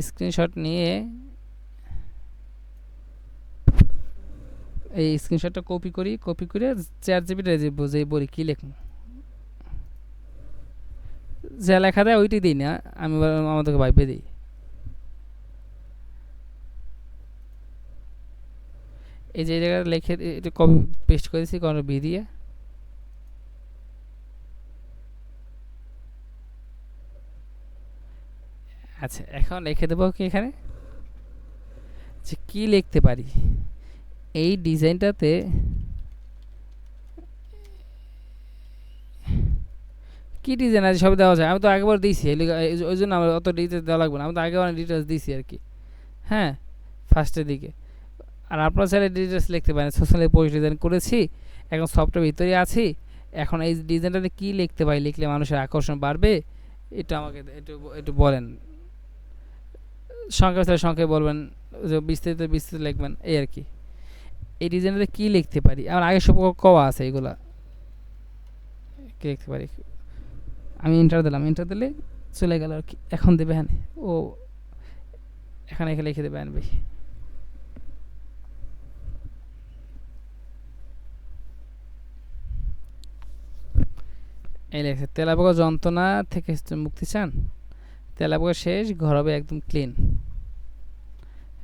স্ক্রিনশট নিয়ে এই স্ক্রিনশটটা কপি করি, কপি করে ChatGPT বুঝে বলি কী লিখব, যা লেখা দেয় ওইটাই দিই না, আমি আমাদেরকে ভাইবে দিই। এই যে জায়গায় লিখে এটা কপি পেস্ট করেছি কোনো বি দিয়ে, আচ্ছা এখন লিখে দেবো কি এখানে, যে কী লিখতে পারি এই ডিজাইনটাতে, কী ডিজাইন আছে সব দেওয়া যায়, আমি তো আগেবার দিয়েছি, ওই জন্য আমার অত ডিটেলস দেওয়া লাগবে না, আমি তো আগেবার ডিটেলস দিয়েছি আর কি, হ্যাঁ ফার্স্টের দিকে। আর আপনারা চাইলে ডিটেলস লিখতে পারেন, সোশ্যাল পোস্ট ডিজাইন করেছি, এখন সফটওয়্যার ভিতরে আছি, এখন এই ডিজাইনটাতে কী লিখতে পারি, লিখলে মানুষের আকর্ষণ বাড়বে, এটা আমাকে একটু একটু বলেন, সংখ্যা থাকলে সংখ্যায় বলবেন, যে বিস্তারিত বিস্তারিত লিখবেন, এই আর কি। এই ডিজাইনটাতে কী লিখতে পারি, আমার আগে সব কওয়া আছে এগুলা, কী লিখতে পারি, আমি ইন্টার দিলাম, ইন্টার দিলে চলে গেল আর কি, এখন দেবে হ্যাঁ ও এখানে এখানে লিখে দেবে আনবে, এই লেখছে, তেলাপোকা যন্ত্রণা থেকে মুক্তি চান, তেলাপোকা শেষ, ঘর হবে একদম ক্লিন,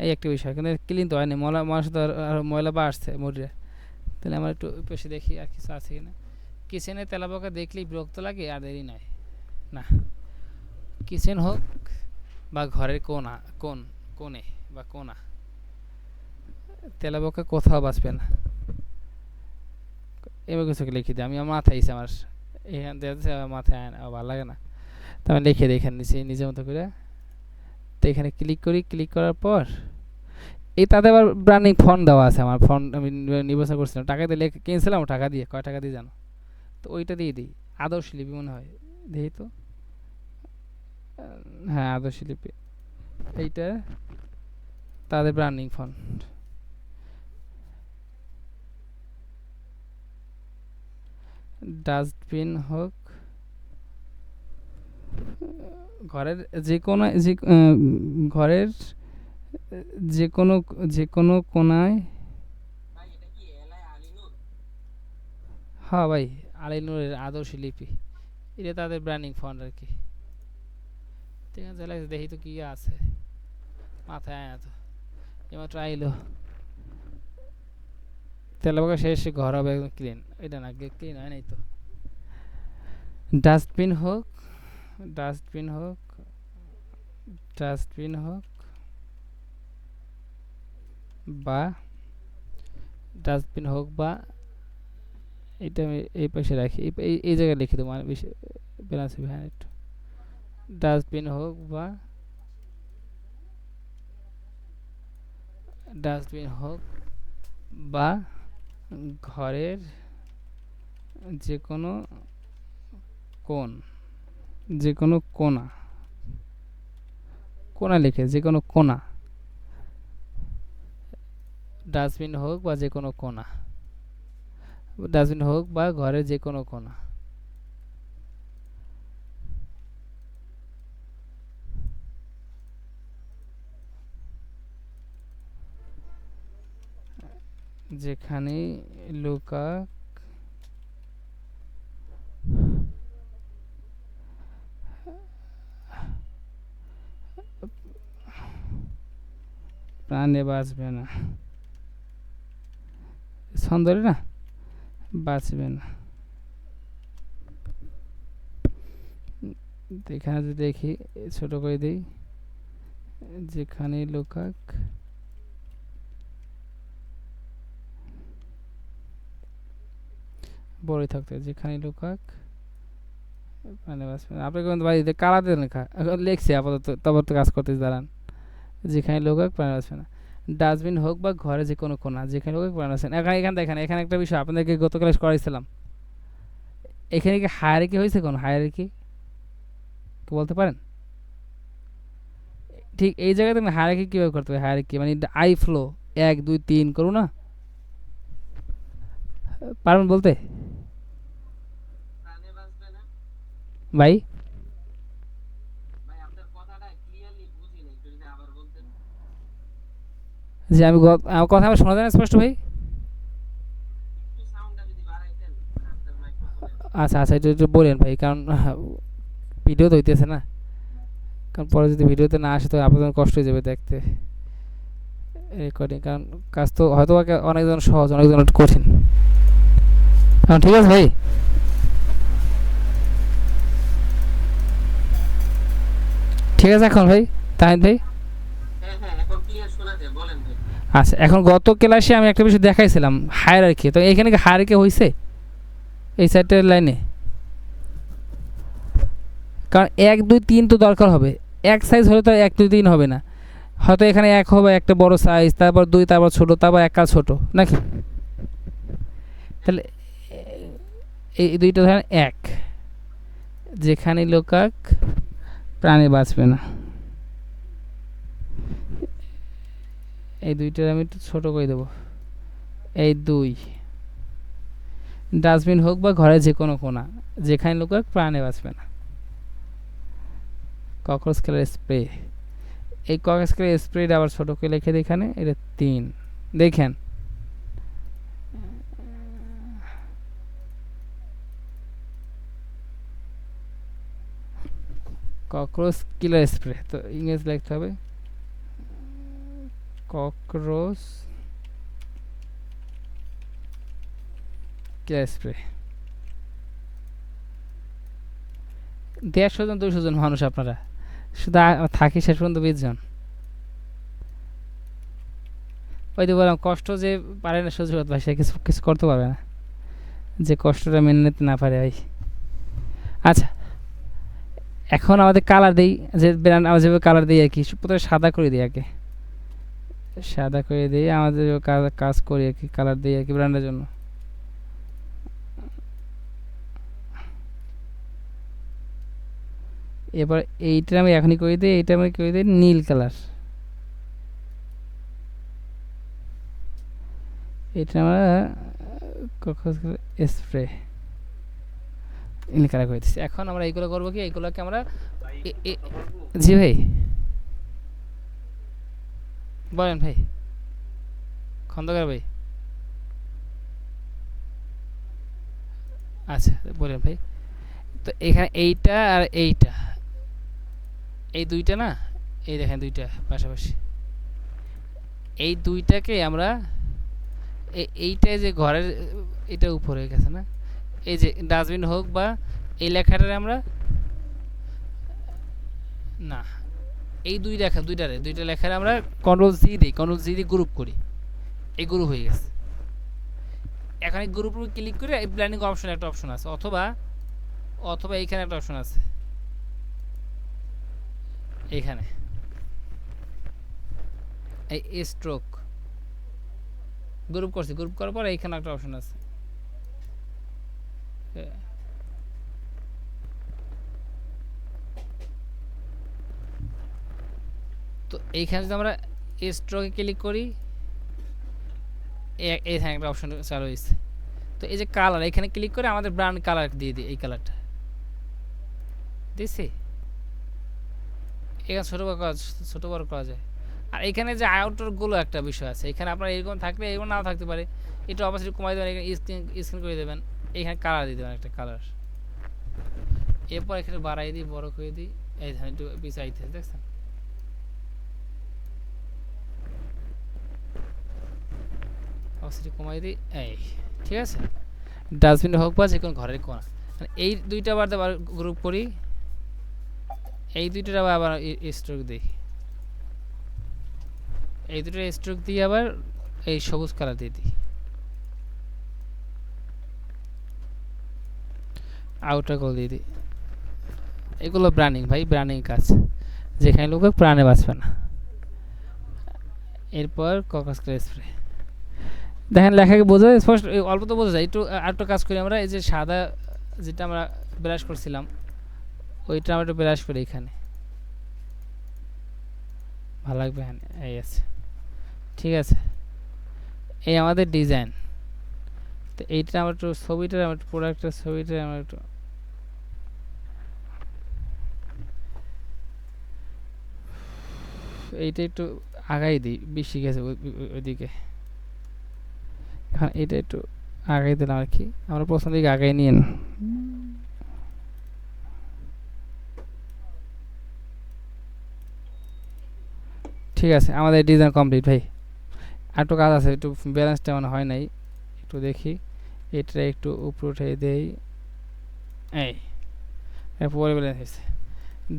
এই একটা বিষয়, কিন্তু ক্লিন তো হয়নি, ময়লার সাথে আর ময়লা বা আসছে মরিয়া, তাহলে আমার একটু পেশে দেখি আর কিছু আছে কিনা। কিচেনে তেলাপোকা দেখলেই বিরক্ত লাগে, আর দেরি নয়, না কিচেন হোক বা ঘরের কোণে বা কোণা, তেলাপোকা কোথাও বাঁচবে না, এবার কিছু লিখে দিই আমি, আমার মাথায় এসে আমার এখান থেকে আমার মাথায় আয় না, ভালো লাগে না, তো আমি লিখে দিই এখানে নিচে নিজের মতো করে। তো এখানে ক্লিক করি, ক্লিক করার পর এই তাতে আবার ব্র্যান্ডিং ফন্ট দেওয়া আছে, আমার ফন্ট আমি নির্বাচন করছিলাম, টাকা দিয়ে কিনছিলাম, টাকা দিয়ে, কয় টাকা দিয়ে জানো, তো ওইটা দিয়ে দিই, আদর্শ লিপি মনে হয়, দেখি তো, হ্যাঁ আদর্শ লিপি, এইটা তাদের ব্র্যান্ডিং ফন্ট, ডাস্টবিন হোক, ঘরের যে কোনো ঘরের যে কোনো কোনায়। ভাই এটা কি এলাই আলিনুর? হ্যাঁ ভাই, আলিনুরের আদর্শ লিপি, এটা তাদের ব্র্যান্ডিং ফন্ট আর কি। ঠিক আছে, দেখি তো কি আছে মাথায় আয় না তো, এমাত্র আইলো। তেলাবাগা শেষ, ঘর হবে একদম ক্লিন। এটা না, ক্লিন হয় নাই তো। ডাস্টবিন হোক, ডাস্টবিন হোক, ডাস্টবিন হোক বা ডাস্টবিন হোক বা, এটা আমি এই পাশে রাখি, এই জায়গায় লিখে দেবো, মানে বেশি ব্যালেন্স হবে। হ্যাঁ, একটু ডাস্টবিন হোক বা, ডাস্টবিন হোক বা ঘরের যে কোনো যে কোনো কোণা, কোণা লিখে যে কোনো কোণা, ডাস্টবিন হোক বা যে কোনো কোণা, ডাস্টবিন হোক বা ঘরের যে কোনো কোণা। যেখানে লুকাক প্রাণে বাঁচবে না, ছন্দরে না, বাঁচবে না। এখানে যদি দেখি, ছোট করে দিই, যেখানে লুকাক বড়ই থাকতে, যেখানে লুকাক প্রাণে বাঁচবে না। আপনাকে কিন্তু বাড়িতে কালাতে লেখা লিখছে আপাতত, তবে তো কাজ করতে দাঁড়ান। যেখানে লুকাক প্রাণে বাঁচবে না, ডাস্টবিন হোক বা ঘরে যে কোনো কোণা, যেখানে লুকাক প্রাণে বাঁচবে না। এখানে দেখেন, এখানে একটা বিষয় আপনাদেরকে গত ক্লাস করাইছিলাম। এখানে কি হায়ারার্কি হয়েছে? কোন হায়ারার্কি কি বলতে পারেন? ঠিক এই জায়গায় দেখেন হায়ারার্কি কীভাবে করতে হবে। হায়ারার্কি মানে আই ফ্লো 1 2 3 করুন না, পারবেন বলতে প্রাণে বাঁচবে না? ভাই? ভাই আপনার কথাটা ক্লিয়ারলি বুঝি নাই, একটু যদি আবার বলতেন। যে আমার কথা আমার শোনা যায় না স্পষ্ট ভাই? একটু সাউন্ডটা যদি বাড়াইতেন আপনার মাইক্রোফোনের। আচ্ছা আচ্ছা, একটু বলেন ভাই, কারণ ভিডিও তো হইতেছে না। কারণ পরে যদি ভিডিওতে না আসে তো আপনাদের কষ্ট হয়ে যাবে দেখতে রেকর্ডিং, কারণ কাজ তো হয়তো অনেকজন সহজ, অনেকজন একটু কঠিন। ঠিক আছে ভাই, ঠিক আছে এখন ভাই, তাহিদ ভাই। হ্যাঁ হ্যাঁ, এখন ক্লিয়ার শোনা যায়, বলেন ভাই। আচ্ছা, এখন গত ক্লাসে আমি একটা বিষয় দেখাইছিলাম, হায়ারার্কি। তো এখানে কি হায়ারার্কি হয়েছে এই সাইডের লাইনে? কারণ 1 2 3 তো দরকার হবে। এক সাইজ হলে তো 1 2 3 হবে না, হয়তো এখানে 1 হবে, একটা বড় সাইজ, তারপর 2, তারপর ছোট, তারপর একটা ছোট, নাকি? তাহলে এই দুইটা ধরেন 1, যেখানে লোকাক প্রাণে বাঁচবে না। এই দুইটার আমি একটু ছোট করে দেবো। এই 2, ডাস্টবিন হোক বা ঘরে যে কোনো কোণা, যেখানে লোকাক প্রাণে বাঁচবে না। ককরোচ কিলার স্প্রে, এই ককরোচ কিলার স্প্রেটা আবার ছোট করে লিখে দিই এখানে, এটা 3। দেখেন ককরোচ কিলার স্প্রে, তো ইংরেজি লিখতে হবে ককরোচ কিলার স্প্রে। 150 জন 200 জন মানুষ আপনারা, শুধু থাকি শেষ পর্যন্ত 20 জন। ওই তো বললাম, কষ্ট যে পারে না সহ্য করতে, ভাই সে কিছু কিছু করতে পারবে না, যে কষ্টটা মেনে নিতে না পারে ভাই। আচ্ছা, এখন আমাদের কালার দিই, যে ব্র্যান্ড আমরা যেভাবে কালার দিই আর কি, প্রথমে সাদা করে দিই আগে, সাদা করে দিই, আমাদের কাজ করি আর কি, কালার দিই আর কি ব্র্যান্ডের জন্য। এবার এইটা আমি এখনই করে দিই, এইটা আমি করে দিই নীল কালার, এটা আমরা স্প্রে। নীল কালার করে দিচ্ছি। এখন আমরা এইগুলো করবো কি, এইগুলোকে আমরা জি ভাই বলেন ভাই, খন্দকার ভাই। আচ্ছা বলেন ভাই। তো এখানে এইটা আর এইটা, এই দুইটা না, এই দেখেন দুইটা পাশাপাশি, এই দুইটাকে আমরা এইটাই যে ঘরের এটা উপরে গেছে না, এই যে ডাস্টবিন হোক বা এই লেখাটারে আমরা না, এই দুইটা লেখার আমরা কন্ট্রোল জি দিয়ে গ্রুপ করি, এই গ্রুপ হয়ে গেছে। এখন এই গ্রুপ উপর ক্লিক করে এই ব্ল্যান্ডিং অপশন একটা অপশন আছে, অথবা এইখানে একটা অপশন আছে, এইখানে এই স্ট্রোক গ্রুপ করছি, গ্রুপ করার পর এইখানে একটা অপশন আছে, তো এইখানে যদি আমরা স্ট্রোকে ক্লিক করি, এইখানে একটা অপশন চালু হয়েছে। তো এই যে কালার, এখানে ক্লিক করে আমাদের ব্র্যান্ড কালার দিয়ে দিই, এই কালারটা দিচ্ছি। এখানে ছোট বড় করা যায়। আর এখানে যে আউটডোরগুলো একটা বিষয় আছে, এখানে আপনার এরকম থাকলে এরকম নাও থাকতে পারে, এটা অবশ্যই কমাই দেবেন, এখানে স্ক্রিন করে দেবেন, এখানে কালার দিয়ে দেবেন একটা কালার। এরপর এখানে বাড়াই দিই, বড় করে দিই, এই ধান একটু পিছাইতে দেখছেন, অবশ্যই কমাই দিই, এই ঠিক আছে। ডাস্টবিন হোক বা যে কোনো ঘরের কোণা, এই দুইটা আবার গ্রুপ করি, এই দুইটার আবার স্ট্রোক দিই, এই দুটো স্ট্রোক দিয়ে আবার এই সবুজ কালার দিয়ে দিই, আউটার কল দিয়ে দিই। এগুলো ব্র্যান্ডিং ভাই, ব্র্যান্ডিং কাজ, যেখানে লোক প্রাণে বাঁচবে না। এরপর ককাস স্প্রে দেখেন, লেখাকে বোঝা যায় স্পষ্ট, অল্প তো বোঝা যায়। একটু আরেকটু কাজ করি আমরা, এই যে সাদা যেটা আমরা ব্রাশ করছিলাম, ওইটা আমরা একটু ব্রাশ করি এখানে, ভালো লাগবে। হ্যাঁ এই আছে, ঠিক আছে। এই আমাদের ডিজাইন। তো এইটা আমার একটু ছবিটা, আমার একটু প্রোডাক্টের ছবিটা আমার একটু এইটা একটু আগাই দিই, বেশি গেছে ওইদিকে। এখন এটা একটু আগাই দিলাম আর কি, আমরা প্রথম দিকে আগাই নিয়ে ঠিক আছে। আমাদের ডিজাইন কমপ্লিট ভাই, আর একটু কাজ আছে, একটু ব্যালেন্সটা মানে হয় নাই, একটু দেখি। এটা একটু উপরে উঠে দেই, এই পরে ব্যালেন্স হয়েছে।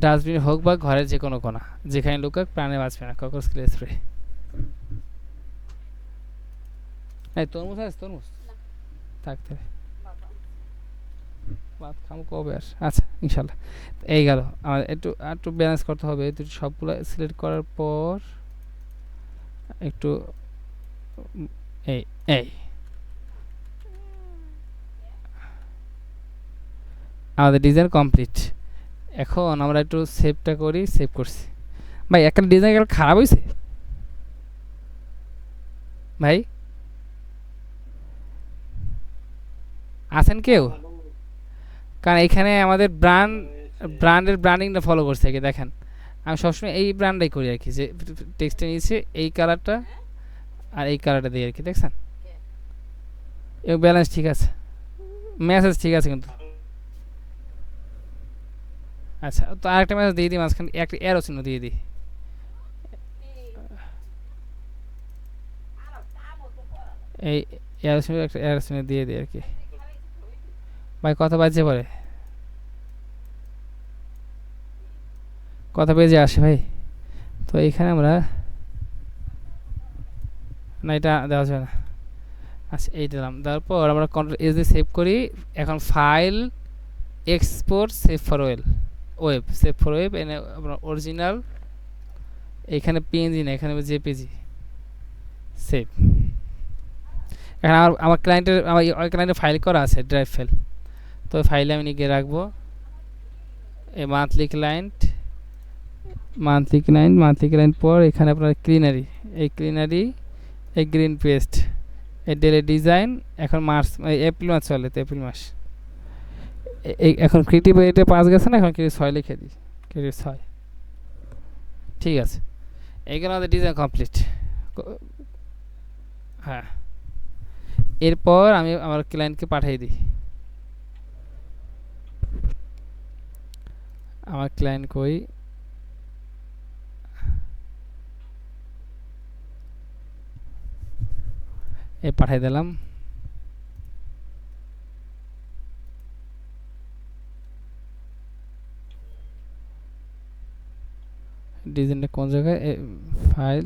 ডাস্টবিন হোক বা ঘরের যে কোনো কোণা, যেখানে লুকাক প্রাণে বাঁচবে না, ককরোচ কিল স্প্রে। এই তরমুজ আছে, তরমুজ থাকতে ভাত খাবো কবে আর, আচ্ছা ইনশাল্লাহ। এই গেল আমাদের, একটু ব্যালেন্স করতে হবে। সবগুলো সিলেক্ট করার পর একটু এই এই আমাদের ডিজাইন কমপ্লিট। এখন আমরা একটু সেভটা করি, সেভ করছি ভাই। একটা ডিজাইন খারাপ হয়েছে ভাই, আছেন কেউ? কারণ এখানে আমাদের ব্র্যান্ডের ব্র্যান্ডিংটা ফলো করছে কি দেখেন, আমি সবসময় এই ব্র্যান্ডটাই করি আর কি, যে টেক্সটে নিয়েছি এই কালারটা আর এই কালারটা দিই আর কি, দেখছেন? এবং ব্যালেন্স ঠিক আছে, মেসেজ ঠিক আছে কিন্তু। আচ্ছা, তো আরেকটা মেসেজ দিয়ে দিই মাঝখানে, একটা এরো চিহ্ন দিয়ে দিই। এই এরো চিহ্ন, একটা এরো চিহ্ন দিয়ে দিই আর কি। ভাই কথা বাজছে পরে, কথা বেজে আসে ভাই। তো এইখানে আমরা না, এটা দেওয়া যাবে না। আচ্ছা এই দিলাম, দেওয়ার পর আমরা কন্ট্রোল এস দিয়ে সেভ করি। এখন file, export, save for web, save for web, এনে আপনার অরিজিনাল, এইখানে পিএনজি না, এখানে জেপিজি, সেভ। এখন আমার ক্লায়েন্টের ফাইল করা আছে, ড্রাইভ ফাইল, তো ফাইলে আমি নিয়ে রাখবো। এই মান্থলি ক্লায়েন্ট পর এখানে আপনার ক্লিনারি, এই গ্রিন পেস্ট, এই ডেলে ডিজাইন। এখন মার্চ, এপ্রিল মাস চলে, তো এপ্রিল মাস এখন ক্রিয়েটিভ এটা 5 গেছে না, এখন ক্রিয়েটিভ 6 লিখে দিই, ক্রিয়েটিভ 6। ঠিক আছে, এইখানে আমাদের ডিজাইন কমপ্লিট। হ্যাঁ, এরপর আমি আমার ক্লায়েন্টকে পাঠিয়ে দিই। আমার ক্লায়েন্ট কই, এই পাঠিয়ে দিলাম। ডিজাইনটা কোন জায়গায়, ফাইল,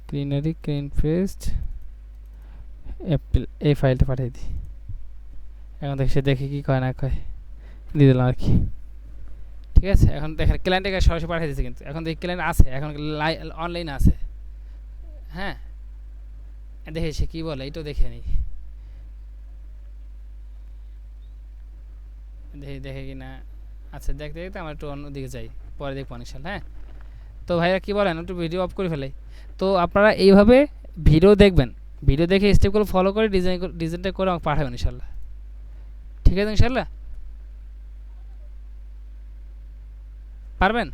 ক্লিনারি, ক্লিন পেস্ট, অ্যাপেল, এই ফাইলটা পাঠিয়ে দিই। এখন দেখে সে দেখে কি কয় না কয়, দিয়ে দিলাম আর কি। ঠিক আছে, এখন দেখেন ক্লায়েন্টের কাছে সরাসরি পাঠিয়ে দিচ্ছে, কিন্তু এখন দেখি ক্লায়েন্ট আছে, এখন অনলাইনে আছে। হ্যাঁ, দেখে সে কী বলে এইটাও দেখে নিই, দেখি দেখে কি না। আচ্ছা, দেখতে দেখতে আমার একটু অন্যদিকে যাই, পরে দেখবো ইনশাল্লাহ। হ্যাঁ, তো ভাইরা কী বলেন, একটু ভিডিও অফ করে ফেলাই। তো আপনারা এইভাবে ভিডিও দেখবেন, ভিডিও দেখে স্টেপগুলো ফলো করে ডিজাইনটা করে আমাকে পাঠাবেন ইনশাল্লাহ। ঠিক আছে ইনশাল্লাহ, পারবেন?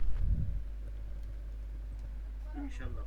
ইনশাআল্লাহ।